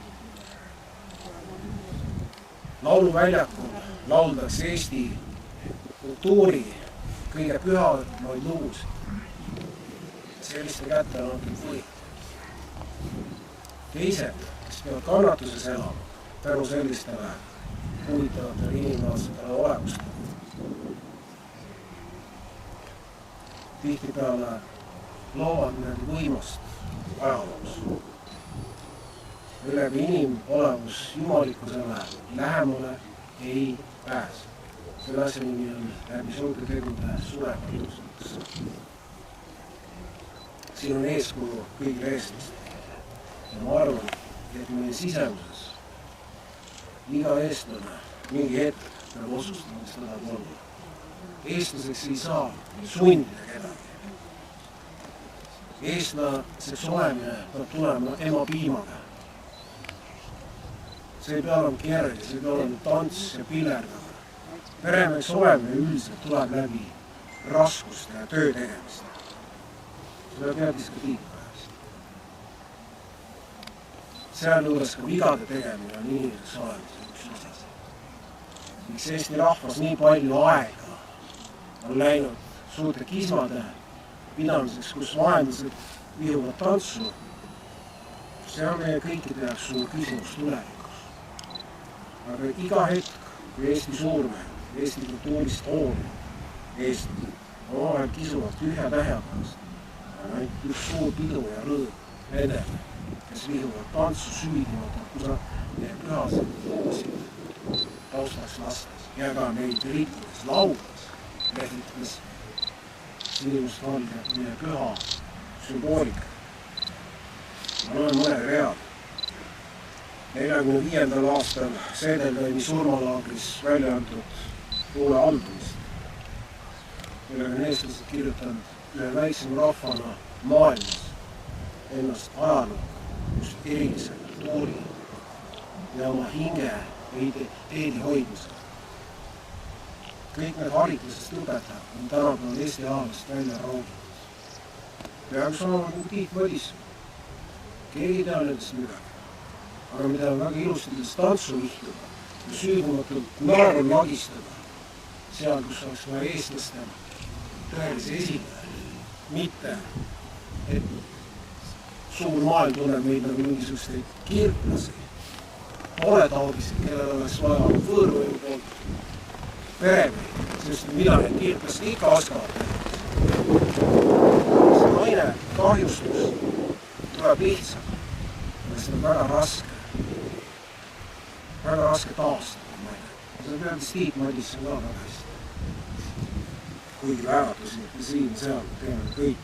lauluväljakul lauldakse Eesti kultuuri kõige pühamaid lugusid. Selliste kätte on antud võim. Teised, kes peavad kannatuses elama, tänu sellistele huvitavatele inimlaadsetele olemustele. Tihtipeale loovad midagi võimast ajaloos, millega inimolemus jumalikkusele lähemale ei pääse. Selle asja nimi on läbi suurte tegude surematus. Siin on eeskuju kõigile eestlastele. Ja ma arvan, et meie sisemuses iga eestlane mingi hetk peab otsustama, mis ta tahab olla. Eestlaseks ei saa sundida kedagi. Eestlaseks olemine peab tulema ema piimaga. See ei pea olema kerge, see ei pea olema tants ja pillerdaga. Peremeks olemine üldiselt tuleb läbi raskuste ja töö tegemist. Seda teadis ka tiitpäevast. Sealjuures ka vigade tegemine on inimeseks olemise üks osas. Miks Eesti rahvas nii palju aega on läinud suurte kismade pidamiseks, kus vaenlased vihuvad tantsu. See on meie kõikide jaoks suur küsimus tulevikus. Aga iga hetk, kui Eesti suurmehed, Eesti kultuurist hoolib Eesti omavahel kisuvad tühja tähepärast, on ainult üks suur pidu ja rõõm nendele, kes vihuvad tantsu süüdimata, kus meie pühasid taustaks lastes ja ka neid riikides laudes lehvitas sinimustvalge meie püha sümboolika. Ma loen mõned read. 45. aastal Seedeltäini surmalaagris välja antud luule albumist, millega on eestlased kirjutanud ühe väiksema rahvana maailmas ennast ajalukku just erilise kultuuri ja oma hinge ja identiteedi hoidmisega. Kõik need haritlusest õpetajad on tänapäeval Eesti ajalost välja rooginud. Peaks olema nagu Tiit Madisson. Keegi ei tea nendest midagi. Aga mida on väga ilusti nendest tantsu vihtuda ja süüdumatult naeru lagistada seal, kus oleks vaja eestlaste tõelise esindaja. Mitte, et suur maailm tunneb meid nagu mingisuguseid kirplasi, poletaudisid, kellel oleks vaja võõrvõimu poolt peremeid. See just mida need tiitlased ikka oskavad. See naine kahjustus tuleb lihtsalt, sest on väga raske taastada. See teadis Tiit Madisson ka väga hästi. Kuigi väärtuslik ja siin, seal teeme kõik.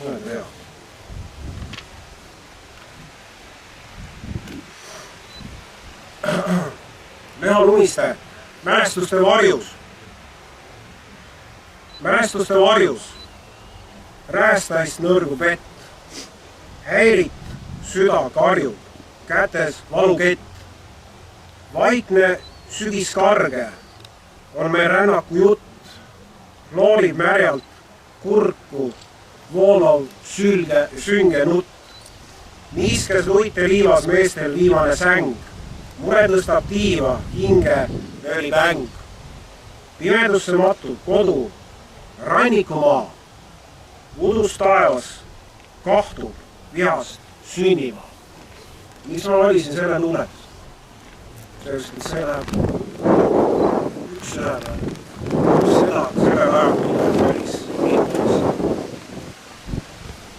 Mõned vead. Leha Lumiste, mälestuste varjus. Mälestuste varjus. Räästaist nõrgu pett. Häirit süda karjub. Kätes valukett. Vaikne sügiskarge on meil rännaku jutt. Loolib märjalt kurku. Voolav sünge nutt. Niiskes luite liivas meestel viimane säng. Mure tõstab tiiva, hinge lööli päng. Pimedusse matub kodu, rannikumaa. Udus taevas kahtub vihast sünniva. Miks ma valisin selle tunnetus? Sellest, et see läheb üks seda ajal, mida päris liitumis.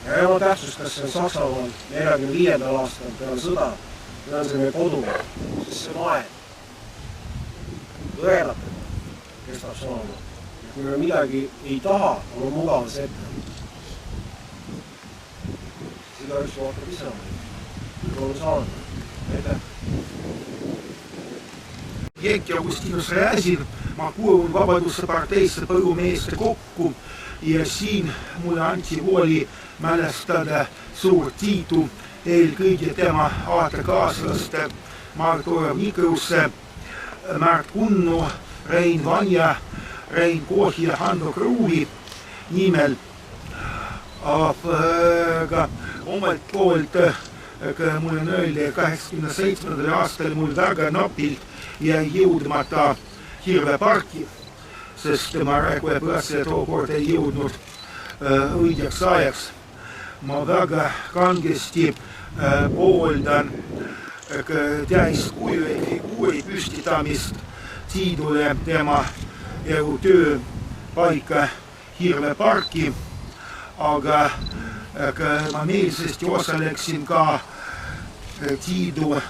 Ja ema tähtsustas see Saksamaal 45. aastal peale sõda. Ja on see meie kodu, sest see vaen õelatega kestab saama. Ja kui me midagi ei taha, on mugav see ette. Seda üks vaatab ise on saanud. Aitäh! Jekki Augustinus Rääsin, ma kuulun Vabadusse parteisse põllumeeste kokku ja siin mulle anti vooli mälestada suurt Tiidu, eelkõige tema aatekaaslaste Mart Orav Nikrusse, Märt Kunnu, Rein Vanja, Rein Kohi ja Hando Kruuvi nimel. Aga omalt poolt mul on öeldi, 87. aastal mul väga napilt jäi jõudmata Hirveparki, sest ma rääkujapõõsse tookord ei jõudnud õigeks ajaks. Ma väga kangesti pooldan täiskuju ehk figuuri püstitamist Tiidule tema elutöö paika Hirveparki, aga ma meelsasti osaleksin ka Tiidu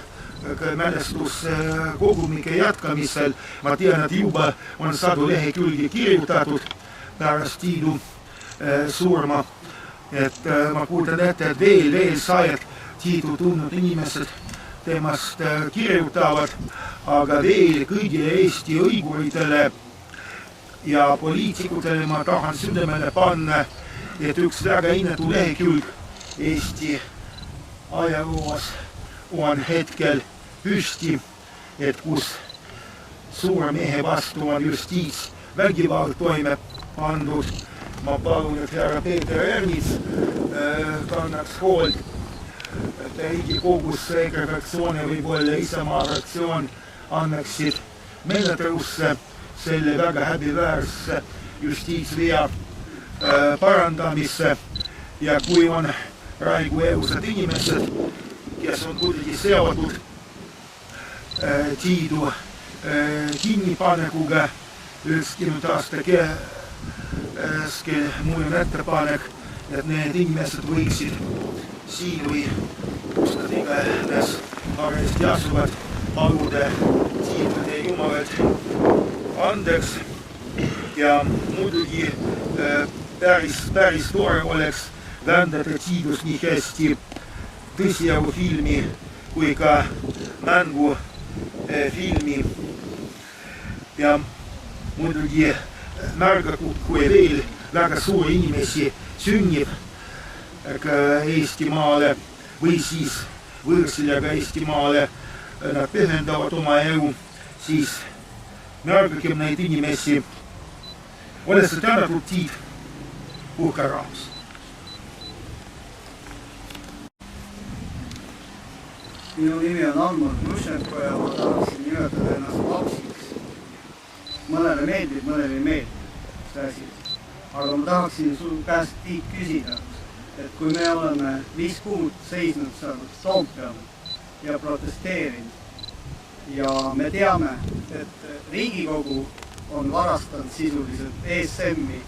mälestuskogumike jätkamisel. Ma tean, et juba on 100 lehekülge kirjutatud pärast Tiidu surma. Et ma kuuldan ette, et veel sajad Tiidu tundnud inimesed temast kirjutavad, aga veel kõigile Eesti õiguritele ja poliitikutele ma tahan südamele panna, et üks väga inetu lehekülg Eesti ajaloos on hetkel püsti, et kus suure mehe vastu on justiitsvägivald toime pandud. Ma palun, et härra Peeter Ernits kannaks hoolt, et Riigikogus EKRE fraktsioon ja võib-olla Isamaa fraktsioon annaksid menetlusse selle väga häbiväärse justiitsvea parandamisse. Ja kui on praegu elusad inimesed, kes on kuidagi seotud Tiidu kinnipanekuga 90 aasta keskel, mul on ettepanek, et need inimesed võiksid siin või kus nad iganes aresti asuvad, paluda Tiidule jumalad andeks. Ja muidugi päris tore oleks vändada Tiidus nii hästi tõsielufilmi kui ka mängufilmi. Ja muidugi märgatud, kui veel väga suuri inimesi sünnib Eestimaale või siis võõrsilega Eestimaale, nad pühendavad oma elu, siis märgagem neid inimesi. Ole sa tänatud, Tiit, puhka rahus. Minu nimi on Almar Nušenko ja ma tahaksin nimetada ennast lapsiks. Mõnele meeldib, mõnele ei meeldib see asi. Aga ma tahaksin sul käest, Tiit, küsida, et kui me oleme 5 kuud seisnud seal Toompeal ja protesteerinud ja me teame, et Riigikogu on varastanud sisuliselt ESM-i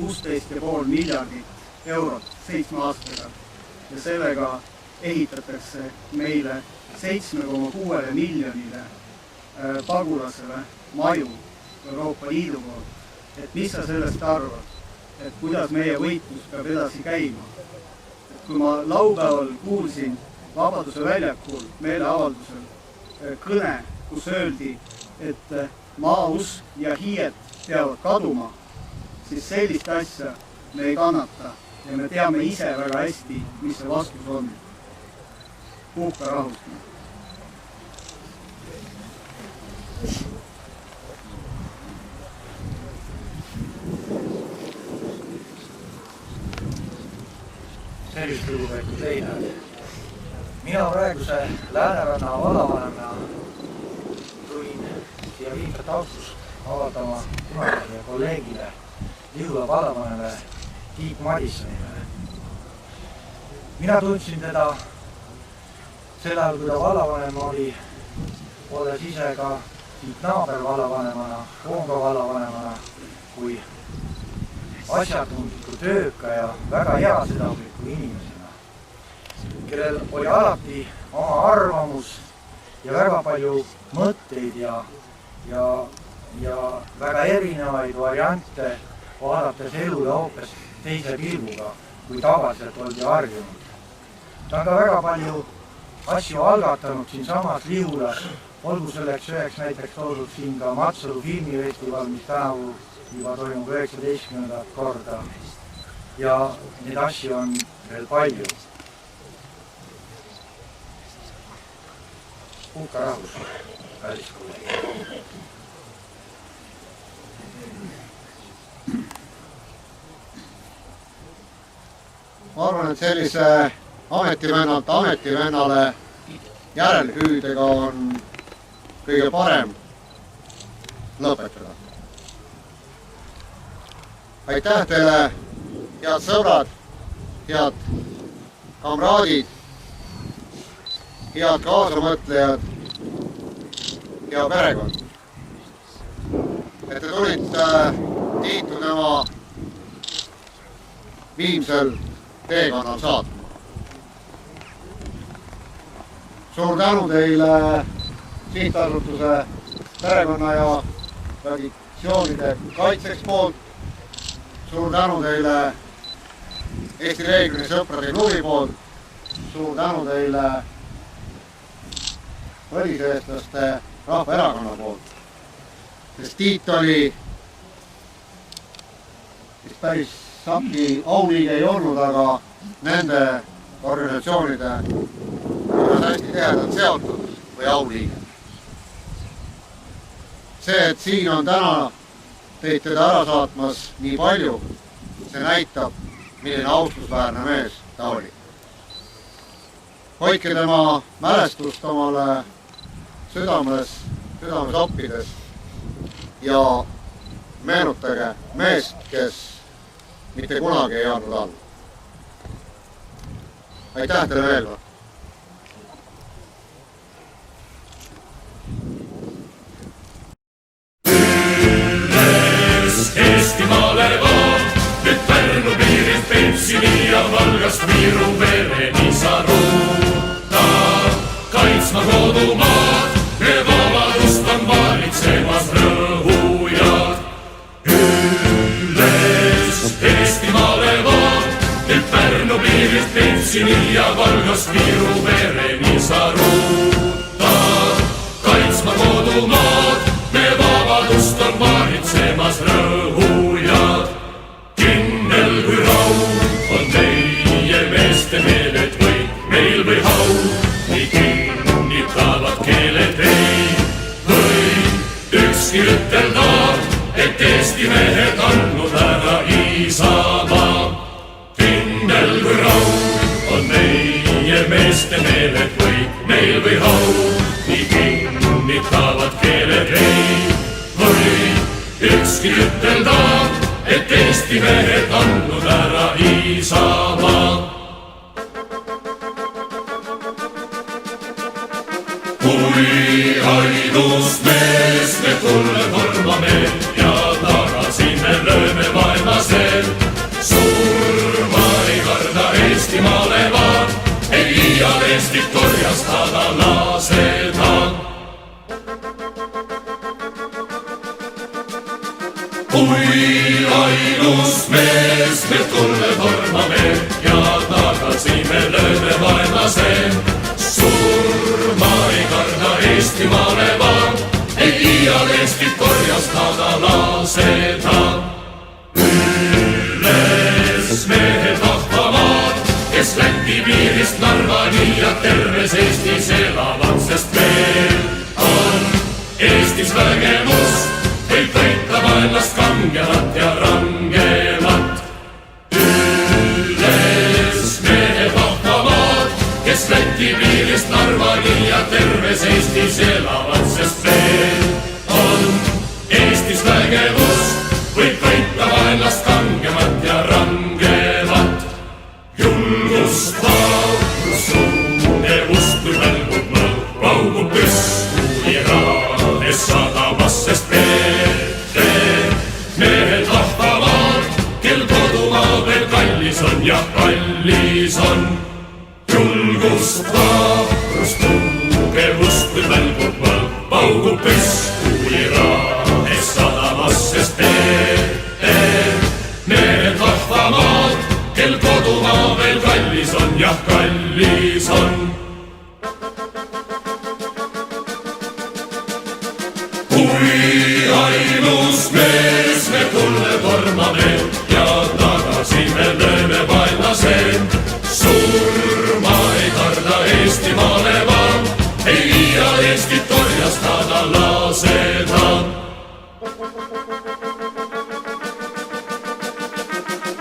16,5 miljardit eurot 7 aastaga ja sellega ehitatakse meile 7,6 miljonile pagulasele maju Euroopa Liidu poolt. Et mis sa sellest arvad? Et kuidas meie võitlus peab edasi käima? Et kui ma laupäeval kuulsin Vabaduse väljakul meeleavaldusel kõne, kus öeldi, et maausk ja hiied peavad kaduma, siis sellist asja me ei kannata ja me teame ise väga hästi, mis see vastus on. Puhka rahustama. Tervist, lugupeetud leinad. Mina praeguse Lääneranna vallavanemana tulin siia Viimset austust avaldama kunagile kolleegile Lihula vallavanemale Tiit Madissonile. Mina tundsin teda sel ajal, kui ta vallavanem oli, olles ise ka siit naaber vallavanemana, Toompeal vallavanemana, kui asjatundliku tööka ja väga hea südamliku inimesena, kellel oli alati oma arvamus ja väga palju mõtteid ja väga erinevaid variante, vaadates elule hoopis teise pilguga, kui tavaliselt oldi harjunud. Ta on ka väga palju asju algatanud siinsamas Lihulas, olgu selleks üheks näiteks toodud siin ka Matsalu filmifestival, mis tänavu juba toimub 19. korda ja neid asju on veel palju. Puhka rahus, kallis kolleeg. Ma arvan, et sellise ametivennalt ametivennale järelhüüdega on kõige parem lõpetada. Aitäh teile, head sõbrad, head kamraadid, head kaasamõtlejad ja perekond. Et te tulite Tiitu tema viimsel teekonnal saatma. Suur tänu teile sihtasutuse perekonna ja traditsioonide kaitseks poolt. Suur tänu teile Eesti Reeglini sõprade klubi poolt. Suur tänu teile põliseestlaste rahvaerakonna poolt. Sest Tiit oli päris SAPi auliige ei olnud, aga nende organisatsioonide on hästi tihedalt seotud või auliige. See, et siin on täna teid teda ära saatmas nii palju, see näitab, milline austusväärne mees ta oli. Hoidke tema mälestust omale südames oppides ja meenutage meest, kes mitte kunagi ei andnud alla. Aitäh teile veel kord! Eestimaale vaan, nyt Pärnu piirit Penssini ja Valgast Viru vereni saa ruutaa. Kaitsma kodumaad, me vabadust on valitsemas rõhujad. Ülles Eestimaale vaan, nyt Pärnu piirit Penssini ja Valgast Viru vereni saa ruutaa. Kaitsma kodumaad, me vabadust on valitsemas rõhujad. Kindel kui raud on meie meeste meeled või meil või hau, nii kinnitavad keeled ei või ükski ütelda, et Eesti mehed andnud ära Isamaa. Kindel kui raud on meie meeste meeled või meil või hau, nii kinnitavad keeled ei või ükski ütelda, et Eesti mehed andnud ära Isamaa. Eestit orjastada laseda. Kui ainus mees me tulle tormame ja tagasi me lööme vaenlase. Surma ei karda Eestimaale vaan, ei iial Eestit orjastada laseda. Üles mehed vahvamaad, kes Läti piirist Narvani ja terves Eestis elavad, sest meil on Eestis vägemus. Võib võita vaenlast kangemat ja rangemat. Üles mehed vahvamaad, kes Läti piirist Narvani ja terves Eestis elavad, sest meil on Eestis vägevus. Võib võita vaenlast kangemat ja rangemat. Julgust, vabrust, sugevust, kui välgub mõõg, paugub püsku Iraades sadamas, sest mehed vahvamaad, kel kodumaa veel kallis on ja kallis on. Julgust, vabrust, tugevust, kui välgub mõõg, paugub püsku Iraades sadamas, sest mehed vahvamaad, kel kodumaa veel kallis on ja kallis on. Kui ainus mees me tulle tormame ja tagasi me lööme vaenlase. Surma ei karda Eestimaale vaan, ei iial Eestit orjastada laseda.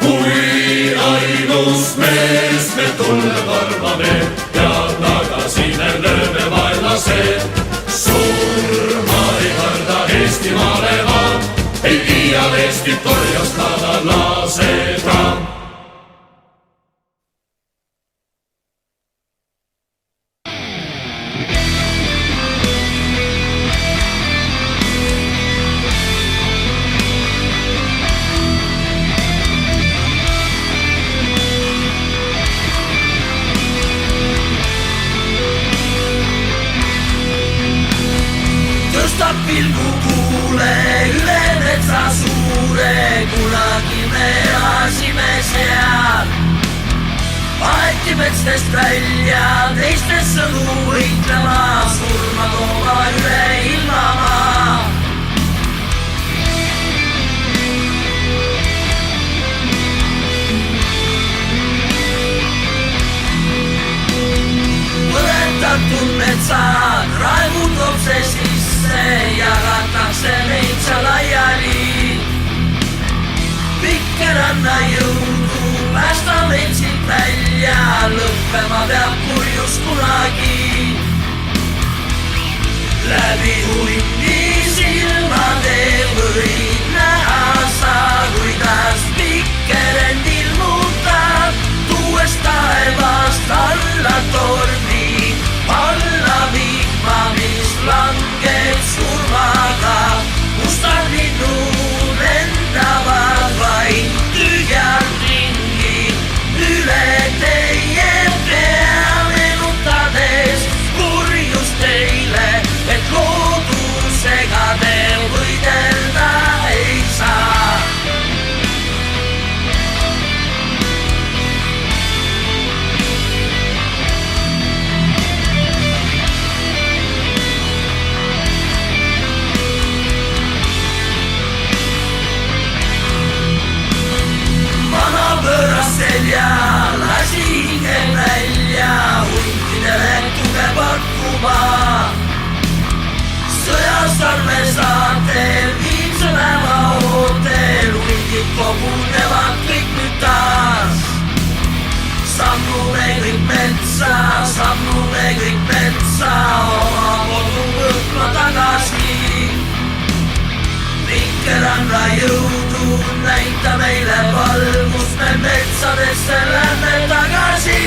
Kui ainus mees me tulle tormame ja tagasi me lööme vaenlase. Surma ei karda Eestimaale vaan, ei iial Eestit orjastada laseda. Pilgu kuule üle metsa suure, kunagi me elasime seal. Aeti metstest välja, teistes sõdu võitlema, surma tooma üle ilmamaa. Põletatud metsad, raevud toob see sisse, jagatakse neid seal laiali. Pikke ranna jõudu, päästa meid siit välja, lõppema peab kurjus kunagi. Läbi hundi silmade võid näha sa, kuidas pikerend ilmutab, tuues taevast alla tormi, alla vihma, mis langeb surmaga. Mustad linnud lendavad vaid tühjalt ringi üle teie pea, meenutades kurjust teile, et loodusega te võidelda ei saa. Pööras selja, lasi hinge välja, huntidele tuge pakkuma. Sõjas armesaatel, viimse päeva ootel, hundid kogunevad kõik nüüd taas. Sammume kõik metsa, sammume kõik metsa, oma kodu võtma tagasi. Pikke ranna jõudu, näita meile valgust, me metsadesse lähme tagasi.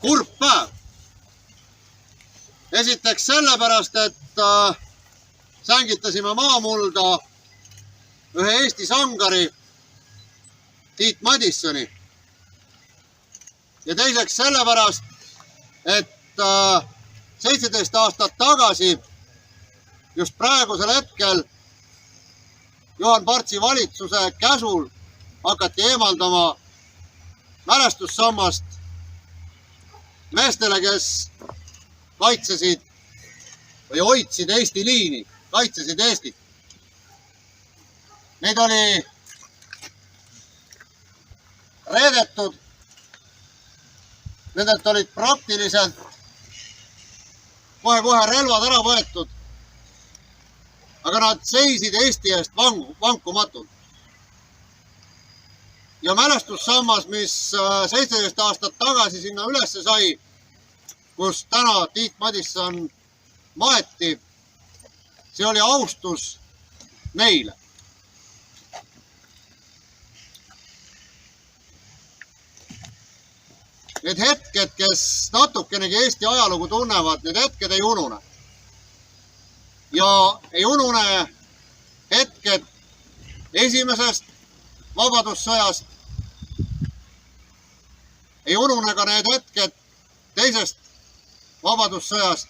kurb päev. Esiteks sellepärast, et sängitasime maamulda ühe Eesti sangari Tiit Madissoni. Ja teiseks sellepärast, et 17 aastat tagasi just praegusel hetkel Juhan Partsi valitsuse käsul hakati eemaldama mälestussammast meestele, kes kaitsesid või hoidsid Eesti liini, kaitsesid Eestit. Neid oli reedetud, nendelt olid praktiliselt kohe-kohe relvad ära võetud, aga nad seisid Eesti eest vankumatult. Ja mälestussammas, mis 17 aastat tagasi sinna ülesse sai, kus täna Tiit Madisson maeti, see oli austus neile. Need hetked, kes natukenegi Eesti ajalugu tunnevad, need hetked ei unune. Ja ei unune hetked esimesest vabadussõjast. Ei unune ka need hetked teisest vabadussõjast.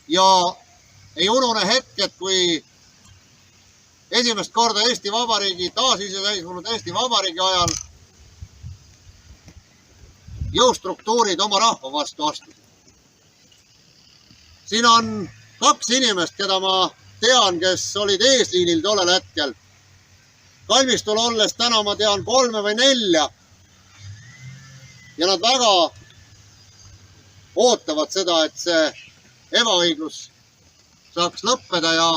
Ja ei unune hetked, kui esimest korda Eesti Vabariigi, taasiseseisvunud Eesti Vabariigi ajal jõustruktuurid oma rahva vastu astusid. Siin on 2 inimest, keda ma tean, kes olid eesliinil tollel hetkel. Kalmistul olles täna ma tean 3 või 4. Ja nad väga ootavad seda, et see ebaõiglus saaks lõppeda ja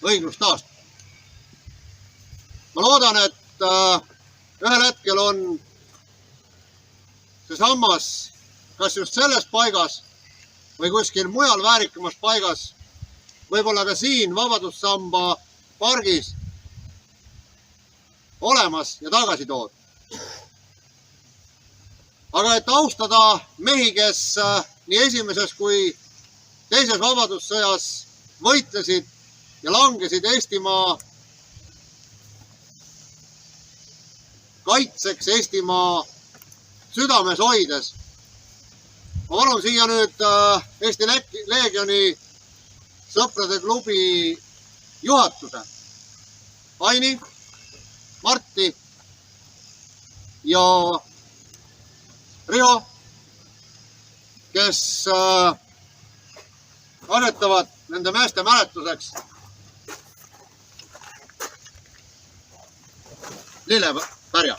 õiglus taastada. Ma loodan, et ühel hetkel on see sammas, kas just selles paigas või kuskil mujal väärikamas paigas, võib-olla ka siin Vabadussamba pargis olemas ja tagasi tood. Aga et austada mehi, kes nii esimeses kui teises vabadussõjas võitlesid ja langesid Eestimaa kaitseks, Eestimaa südames hoides. Ma palun siia nüüd Eesti Leegioni sõprade klubi juhatuse Aini, Marti ja Riho, kes asetavad nende meeste mäletuseks lillepärja.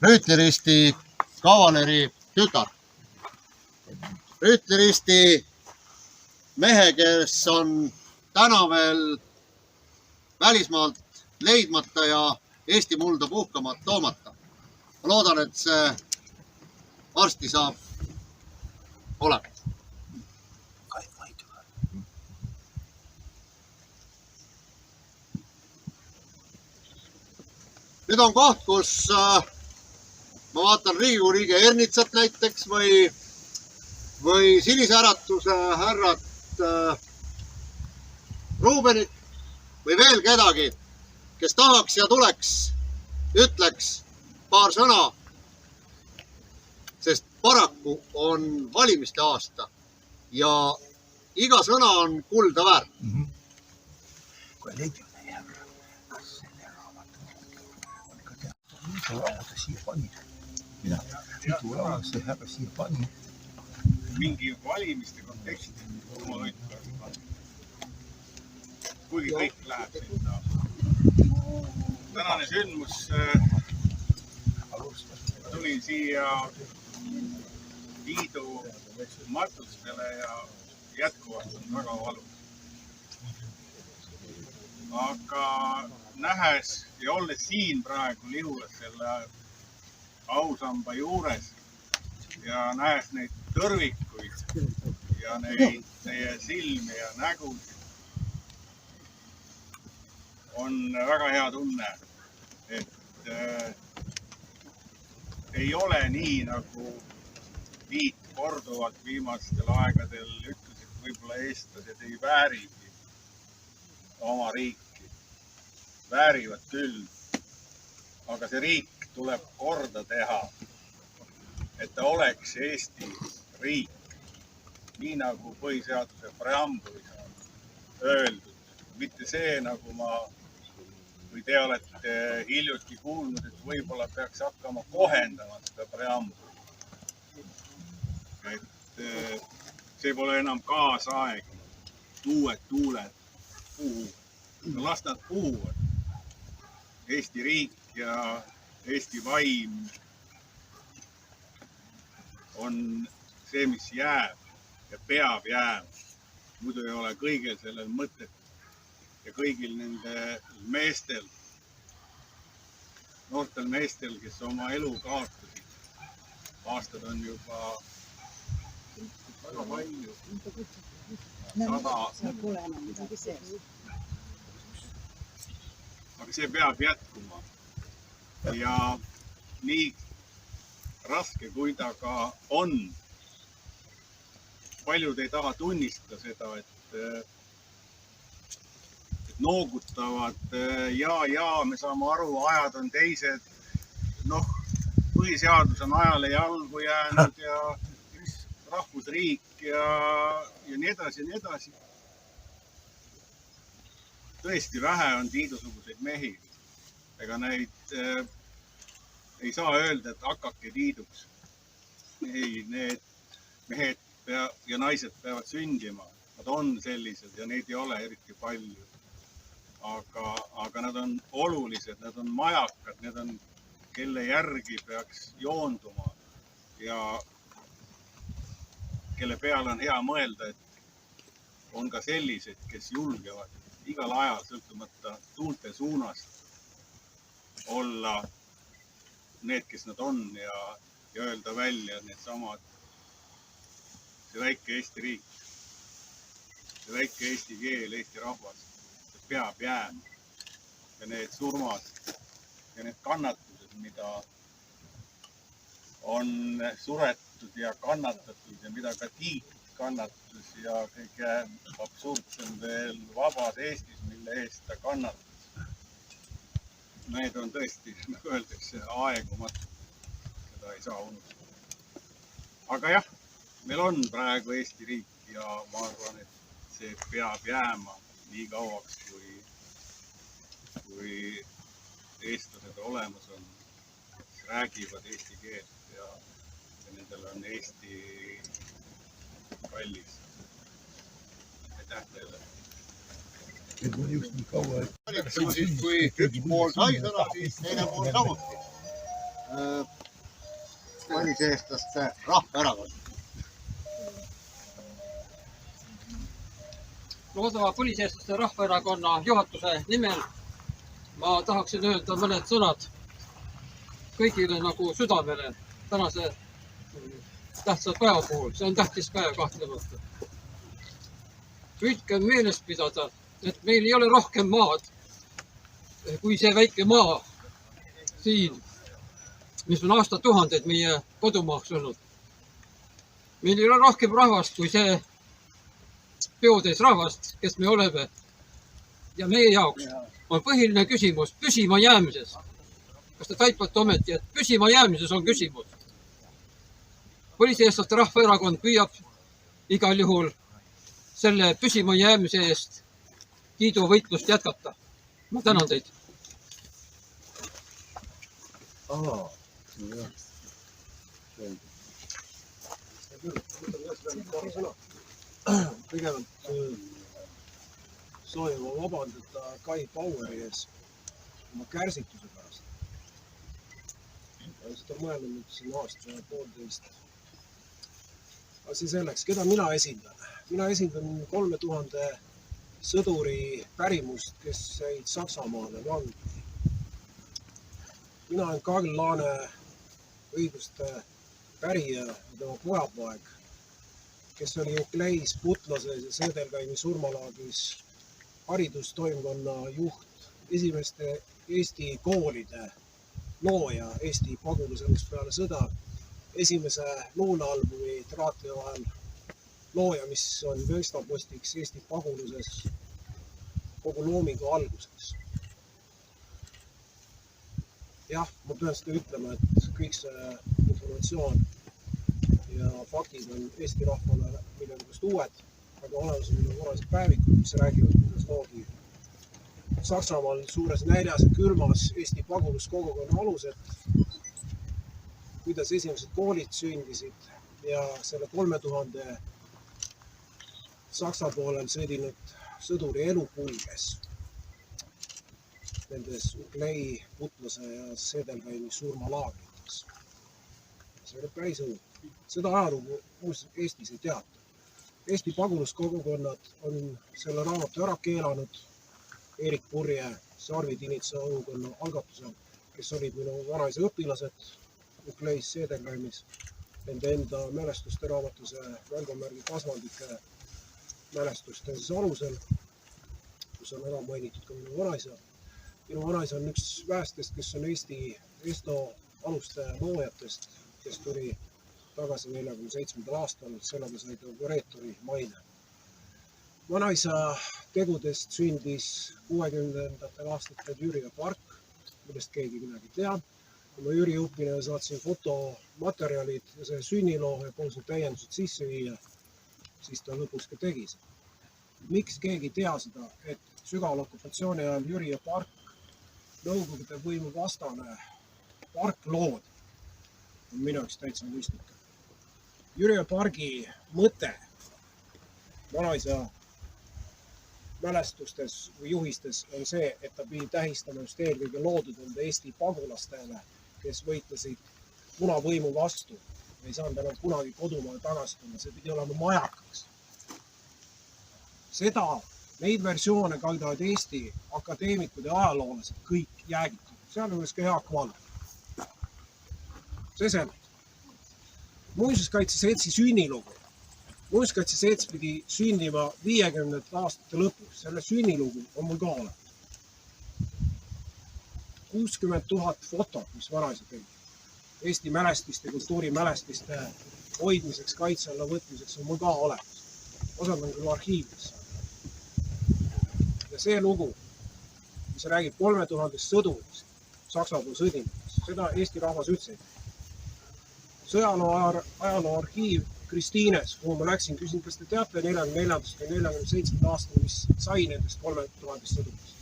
Rüütliristi kavaleri tütar. Rüütliristi mehe, kes on täna veel välismaalt leidmata ja Eesti mulda puhkamata toomata. Ma loodan, et see varsti saab olema. Nüüd on koht, kus ma vaatan Riigikogu liige Ernitsat näiteks või või Sinise Äratuse härrad Ruubenit või veel kedagi, kes tahaks ja tuleks, ütleks paar sõna, sest paraku on valimiste aasta ja iga sõna on kulda väärt. Kui legiooni härra, kas selle raamatu on ka teatud mitu laua siia pani? Mida? Mitu laua see härra siia pani? Mingi valimiste konteksti oma võitlust. Kuigi kõik läheb sinna. Tänane sündmus tulin siia Tiidu matustele ja jätkuvalt on väga valus. Aga nähes ja olles siin praegu lihulas selle ausamba juures ja nähes neid tõrvikuid ja neid teie silmi ja nägusid, on väga hea tunne, et ei ole nii, nagu Tiit korduvalt viimastel aegadel ütles, et võib-olla eestlased ei väärigi oma riiki. Väärivad küll, aga see riik tuleb korda teha, et ta oleks Eesti riik, nii nagu põhiseaduse preambulis on öeldud. Mitte see, nagu või te olete hiljuti kuulnud, et võib-olla peaks hakkama kohendama seda preambuli. Et see pole enam kaasaegne. Uued tuuled puhuvad. Las nad puhuvad. Eesti riik ja Eesti vaim on see, mis jääb ja peab jääma. Muidu ei ole kõigil sellel mõtet ja kõigil nende meestel, noortel meestel, kes oma elu kaotasid. Aastad on juba väga palju. 100. Pole enam midagi sees. Aga see peab jätkuma. Ja nii raske, kui ta ka on, paljud ei taha tunnistada seda, et noogutavad ja me saame aru, ajad on teised. Põhiseadus on ajale jalgu jäänud ja rahvusriik ja nii edasi ja nii edasi. Tõesti vähe on Tiidusuguseid mehi. Ega neid ei saa öelda, et hakake Tiiduks. Ei, need mehed ja naised peavad sündima. Nad on sellised ja neid ei ole eriti palju. Aga nad on olulised, nad on majakad, need on, kelle järgi peaks joonduma ja kelle peale on hea mõelda, et on ka sellised, kes julgevad igal ajal sõltumata tuulte suunast olla need, kes nad on ja öelda välja need samad, see väike Eesti riik, see väike Eesti keel, Eesti rahvas, see peab jääma. Ja need surmad ja need kannatused, mida on suretud ja kannatatud ja mida ka Tiit kannatus ja kõige absurdsem veel vabas Eestis, mille eest ta kannatas. Need on tõesti, nagu öeldakse, aegumatu. Seda ei saa unustada. Aga jah, meil on praegu Eesti riik ja ma arvan, et see peab jääma nii kauaks, kui eestlased olemas on, kes räägivad eesti keelt ja nendel on Eesti kallis. Aitäh teile. Et ma just nii kaua, kui üks pool sai sõna, siis teine pool samuti. Väliseestlaste Rahvaerakond. Loodava Põliseestlaste Rahvaerakonna juhatuse nimel ma tahaksin öelda mõned sõnad kõigile nagu südamele tänase tähtsa päeva puhul. See on tähtis päev kahtlemata. Püüdke meeles pidada, et meil ei ole rohkem maad kui see väike maa siin, mis on aastatuhandeid meie kodumaaks olnud. meil ei ole rohkem rahvast kui see peotäis rahvast, kes me oleme. Ja meie jaoks on põhiline küsimus püsima jäämises. Kas te taipate ometi, et püsima jäämises on küsimus? Põliseestlaste Rahvaerakond püüab igal juhul selle püsima jäämise eest kiiduvõitlust jätkata. Ma tänan teid. Kõigepealt soovin vabandada Kai Baueri ees oma kärsituse pärast. Seda mõelnud nüüd siin aasta ja poolteist. Aga see selleks, keda mina esindan? Mina esindan 3000 sõduri pärimust, kes jäid Saksamaale vangi. Mina olen Karl Laane õiguste pärija ja tema pojapoeg, kes oli Ukleis, Putlases ja Sedelgaimi surmalaagris haridustoimkonna juht, esimeste Eesti koolide looja Eesti pagulaselust peale sõda, esimese luulealbumi Traatide vahel looja, mis on verstapostiks Eesti paguluses kogu loomingu alguseks. Jah, ma pean seda ütlema, et kõik see informatsioon ja faktid on Eesti rahvale millegast uued, aga olemas on korralised päevikud, mis räägivad, kuidas loodi Saksamaal suures näljas ja külmas Eesti paguluskogukonna alused, kuidas esimesed koolid sündisid ja selle 3000 Saksa poolel sõdinud sõduri elu kulges nendes Uklei, Putlase ja Sedelgaimi surmalaagrites. See oli päris õud. Seda ajalugu Eestis ei teata. Eesti paguluskogukonnad on selle raamatu ära keelanud Erik Purje, Sarvi Tinitsa õukonna algatusel, kes olid minu vanaisa õpilased Ukleis, Sedelgaimis, nende enda mälestuste raamatuse välgomärgi kasvandike mälestuste alusel, kus on ära mainitud ka minu vanaisa. Minu vanaisa on üks väestest, kes on Eesti Esto aluste loojatest, kes tuli tagasi 47. aastal, sellega sai ta opereetori maine. Vanaisa tegudest sündis 60. aastatel Jüri Park, millest keegi midagi teab. Kui ma Jüri õpina saatsin fotomaterjalid ja see sünniloo ja poolsed täiendused sisse viia, siis ta lõpuks ka tegi seda. Miks keegi tea seda, et sügaval okupatsiooni ajal Jüri Park, Nõukogude võimu vastane parklood, on minu jaoks täitsa mõistlik. Jüri Pargi mõte vanaisa mälestustes või juhistes on see, et ta pidi tähistama just eelkõige loodud enda Eesti pagulastele, kes võitlesid punavõimu vastu. Ei saanud enam kunagi kodumaale tagastama, see pidi olema majakaks. Neid versioone kaldavad Eesti akadeemikud ja ajaloolased kõik jäägitud, sealjuures ka Jaak Valge. See selleks. Muinsuskaitseseltsi sünnilugu. Muinsuskaitseselts pidi sünnima 50. aastate lõpus. Selle sünnilugu on mul ka olemas. 60 000 fotot, mis vanaisa tegi. Eesti mälestiste, kultuurimälestiste hoidmiseks, kaitse alla võtmiseks on mul ka olemas. Osad on küll arhiivis. Ja see lugu, mis räägib 3000 sõdurist Saksa pool sõdimiseks, seda Eesti rahvas üldse ei tea. Sõjaloo arhiiv Kristiines, kuhu ma läksin, küsin, kas te teate 44. või 47. aastal, mis sai nendest 3000 sõdurist.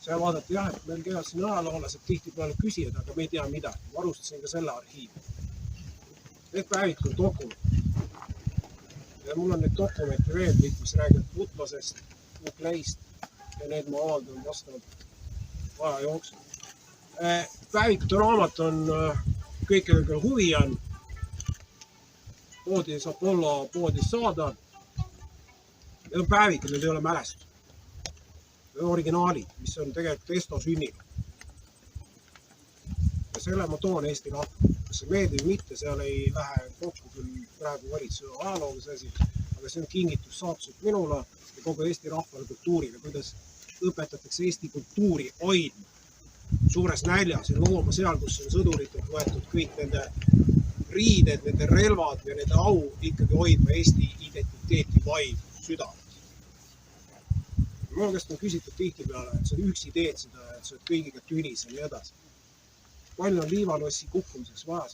See vaadati jah, et meil käivad siin ajaloolased tihtipeale küsijad, aga me ei tea midagi. Varustasin ka selle arhiivi. Need päevik on dokument. Ja mul on need dokumente veel, mis räägivad Putlasest, Ukleist ja need ma avaldan vastavalt aja jooksul. Päevikute raamat on kõikidel, kelle huvi on. Poodis Apollo poodis saada. Need on päevikud, need ei ole mälestused. Need on originaalid, mis on tegelikult Esto sünnil. Ja selle ma toon Eesti rahva. Kas see meeldib või mitte, seal ei lähe kokku küll praegu valitsuse ajaloolise asi, aga see on kingitus saatused minule ja kogu Eesti rahvale kultuurile, kuidas õpetatakse Eesti kultuuri hoidma suures näljas ja looma seal, kus on sõduritelt võetud kõik nende riided, nende relvad ja nende au ikkagi hoidma Eesti identiteeti vaid südames. Minu käest on küsitud tihtipeale, et sa üksi teed seda, et sa oled kõigiga tülis ja nii edasi. Palju on liivalossi kukkumiseks vaja,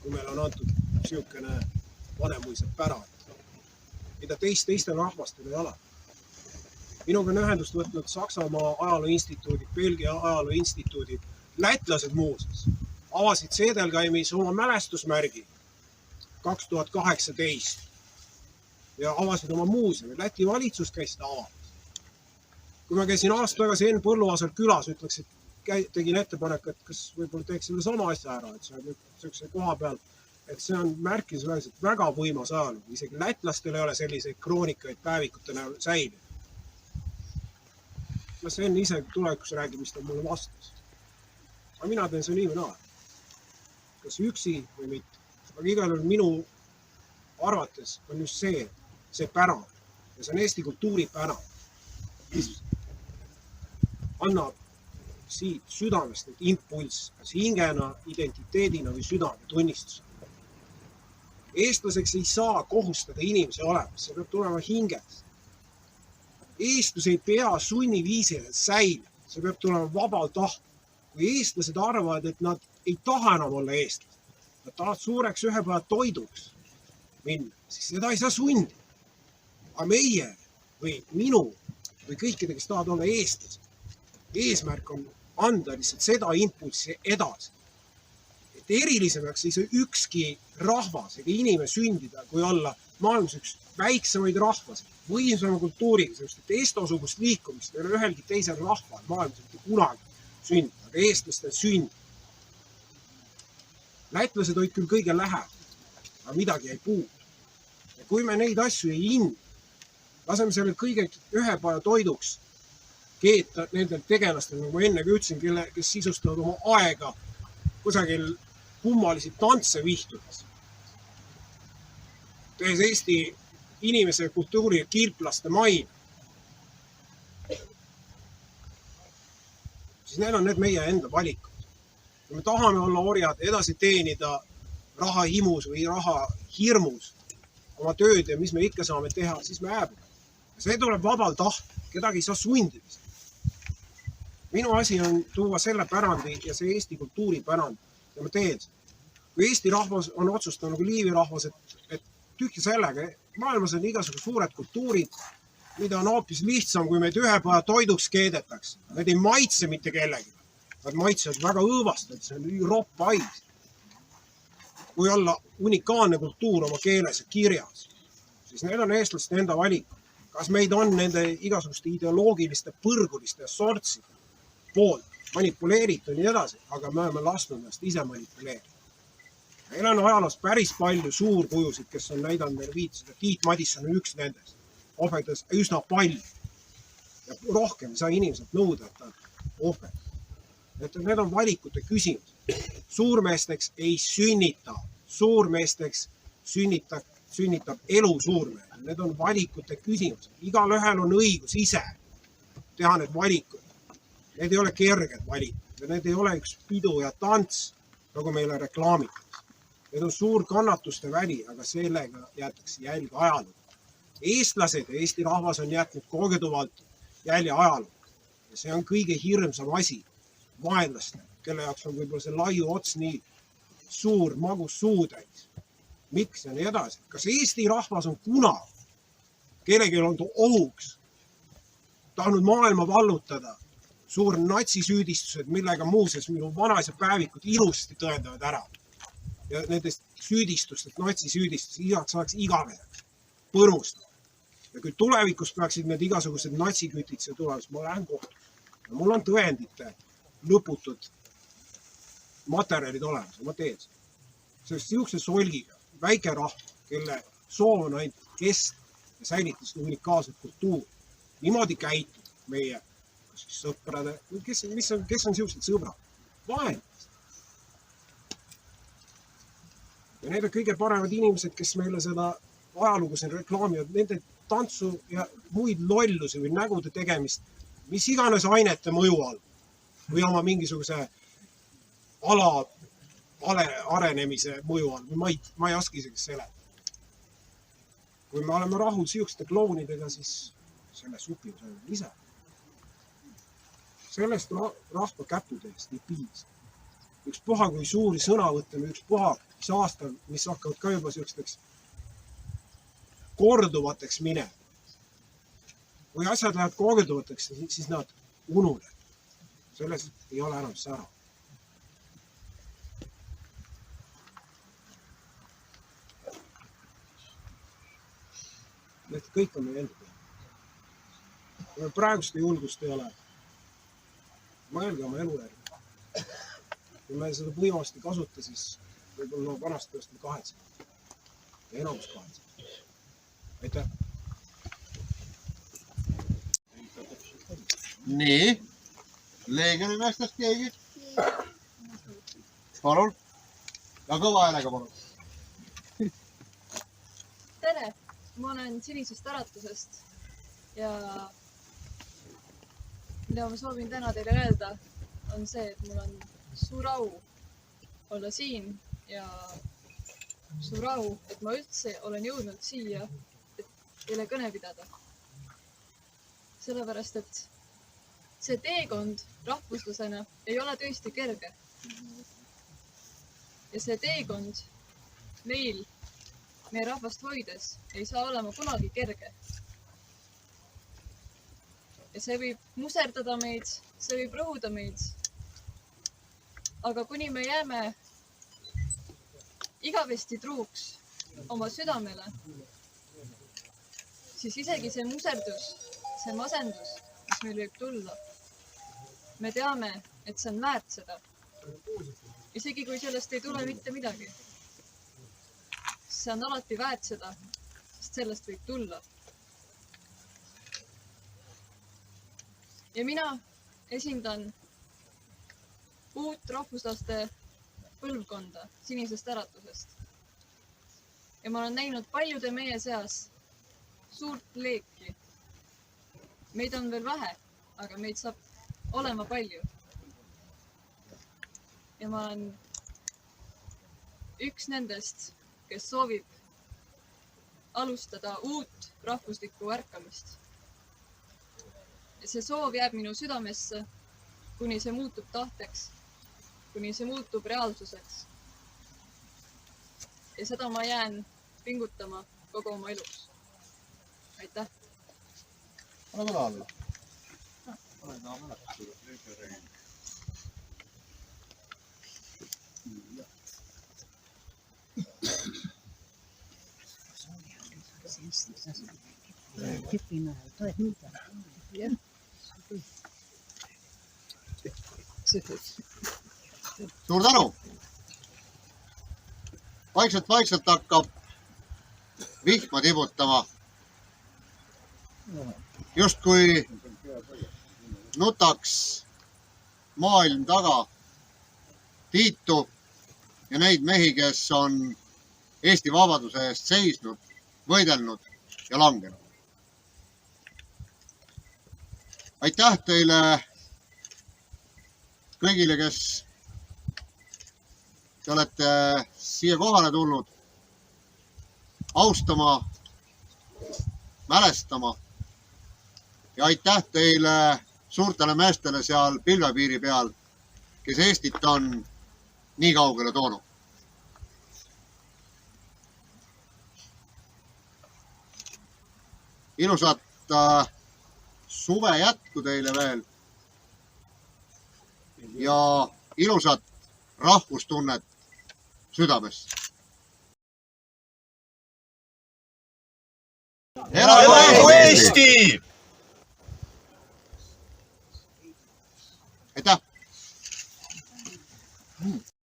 kui meil on antud niisugune vanemuise pärand, mida teistel rahvastel ei ole. Minuga on ühendust võtnud Saksamaa ajalooinstituudid, Belgia ajalooinstituudid, lätlased muuseas avasid Seedelgaimis oma mälestusmärgi 2018 ja avasid oma muuseumi. Läti valitsus käis seda avamas. Kui ma käisin aasta tagasi Enn Põlluaasal külas, ütleks, et tegin ettepanek, et kas võib-olla teeks selle sama asja ära, et see on niisuguse koha peal, et see on märkimisväärselt väga võimas ajalugu. Isegi lätlastel ei ole selliseid kroonikaid päevikute näol säilinud. Las Enn ise tulevikus räägib, mis ta mulle vastas. Aga mina teen see nii või naa. Kas üksi või mitte. Aga igal minu arvates on just see pärand. Ja see on Eesti kultuuri pärand, mis annab siit südamest need impulss, kas hingena, identiteedina või südame tunnistusena. Eestlaseks ei saa kohustada inimesi olemas, see peab tulema hingest. Eestlus ei pea sunniviisiliselt säilima, see peab tulema vabal tahtel. Kui eestlased arvavad, et nad ei taha enam olla eestlased, nad tahavad suureks ühe päeva toiduks minna, siis seda ei saa sundida. Aga meie või minu või kõikide, kes tahavad olla eestlased, eesmärk on anda lihtsalt seda impulssi edasi. Et erilisemaks ei saa ükski rahvas ega inimene sündida, kui olla maailmas üks väiksemaid rahvasid, võimsama kultuuriga, sellist estosugust liikumist ei ole ühelgi teisel rahval maailmas mitte kunagi sündida, aga eestlastel sündida. Lätlased olid küll kõige lähedal, aga midagi ei puudu. Ja kui me neid asju ei hinda, laseme selle kõige ühe päeva toiduks keeta nendel tegelastel, nagu enne ütlesin, kes sisustavad oma aega kusagil kummalisi tantse vihtudes. Tehes Eesti inimese kultuuri ja kilplaste maine. Siis need on need meie enda valikud. Kui me tahame olla orjad, edasi teenida raha himus või raha hirmus oma tööd ja mis me ikka saame teha, siis me hääbume. See tuleb vabal tahtel, kedagi ei saa sundida. Minu asi on tuua selle pärandi ja see Eesti kultuuri pärand ja ma teen seda. Kui Eesti rahvas on otsustanud nagu Liivi rahvas, et tühja sellega, maailmas on igasugused suured kultuurid, mida on hoopis lihtsam, kui meid ühe päeva toiduks keedetakse. Need ei maitse mitte kellegi. Nad maitsevad väga õõvastavad, see on ropp hais. Kui olla unikaalne kultuur oma keeles ja kirjas, siis need on eestlaste enda valikud. Kas meid on nende igasuguste ideoloogiliste, põrguliste ja sortside poolt manipuleeritud ja nii edasi, aga me oleme lasknud ennast ise manipuleerida. Meil on ajaloos päris palju suurkujusid, kes on näidanud meile viitasid, et Tiit Madisson on üks nendest. Ohverdas üsna palju. Ja rohkem ei saa inimeselt nõuda, et ta ohverdab. Need on valikute küsimus. Suurmeesteks ei sünnita. Suurmeesteks sünnitab elu suurmees. Need on valikute küsimus. Igal ühel on õigus ise teha need valikud. Need ei ole kerged valikud. Ja need ei ole üks pidu ja tants, nagu meile reklaamitakse. Need on suur kannatuste väli, aga sellega jäetakse jälg ajalugu. Eestlased ja Eesti rahvas on jätnud kogeduvalt jälje ajalugu. Ja see on kõige hirmsam asi vaenlastel, kelle jaoks on võib-olla see laiu ots nii suur magus suutäis. Miks ja nii edasi? Kas Eesti rahvas on kunagi, kellelgi on ohuks, tahtnud maailma vallutada, suur natsisüüdistused, millega muuseas minu vanaisa päevikud ilusti tõendavad ära. Ja nendest süüdistustest, natsisüüdistustest saaks igaveseks põrmustada. Ja kui tulevikus peaksid need igasugused natsikütid see tulemas, ma lähen kohtuks. Ja mul on tõendite lõputud materjalid olemas ja ma teen seda. Sellest siukse solgiga, väike rahva, kelle soov on ainult kest ja säilitas unikaalset kultuuri. Niimoodi käitub meie sõprade, kes on siuksed sõbrad? Vaenlased. Ja need on kõige paremad inimesed, kes meile seda ajalugu siin reklaamivad, nende tantsu ja muid lollusi või nägude tegemist, mis iganes ainete mõju all või oma mingisuguse arenemise mõju all või ma ei oska isegi seletada. Kui me oleme rahul sihukeste klounidega, siis selle supi sööme ise. Sellest rahva käputeest ei piisa. Ükspuha kui suuri sõnavõtte või ükspuha aastal, mis hakkavad ka juba sihukesteks korduvateks minema. Kui asjad lähevad korduvateks, siis nad ununevad. Selles ei ole enam sära. Need kõik on meie enda peal. Kui meil praegust julgust ei ole, mõelge oma elu järgi. Kui me seda võimast ei kasuta, siis võib-olla vanast peast me kahetseme. Ja enamus kahetseme. Aitäh! Nii, Leegioni meestest keegi? Palun? Ja kõva häälega palun. Tere! Ma olen Sinisest äratusest ja mida ma soovin täna teile öelda, on see, et mul on suur au olla siin ja suur au, et ma üldse olen jõudnud siia, et teile kõne pidada. Sellepärast, et see teekond rahvuslasena ei ole tõesti kerge. Ja see teekond meil, meie rahvast hoides, ei saa olema kunagi kerge. Ja see võib muserdada meid, see võib rõhuda meid. Aga kuni me jääme igavesti truuks oma südamele, siis isegi see muserdus, see masendus, mis meil võib tulla, me teame, et see on väärt seda. Isegi kui sellest ei tule mitte midagi. See on alati väärt seda, sest sellest võib tulla. Ja mina esindan uut rahvuslaste põlvkonda Sinisest äratusest. Ja ma olen näinud paljude meie seas suurt leeki. Meid on veel vähe, aga meid saab olema palju. Ja ma olen üks nendest, kes soovib alustada uut rahvuslikku ärkamist. Ja see soov jääb minu südamesse, kuni see muutub tahteks, kuni see muutub reaalsuseks. Ja seda ma jään pingutama kogu oma elus. Aitäh! Ole mõne alla. Suur tänu! Vaikselt hakkab vihma tibutama. Just kui nutaks maailm taga Tiitu ja neid mehi, kes on Eesti vabaduse eest seisnud, võidelnud ja langenud. Aitäh teile kõigile, kes te olete siia kohale tulnud austama, mälestama. Ja aitäh teile suurtele meestele seal pilvepiiri peal, kes Eestit on nii kaugele toonud. Ilusat suve jätku teile veel ja ilusat rahvustunnet südames. Elagu Eesti! Aitäh!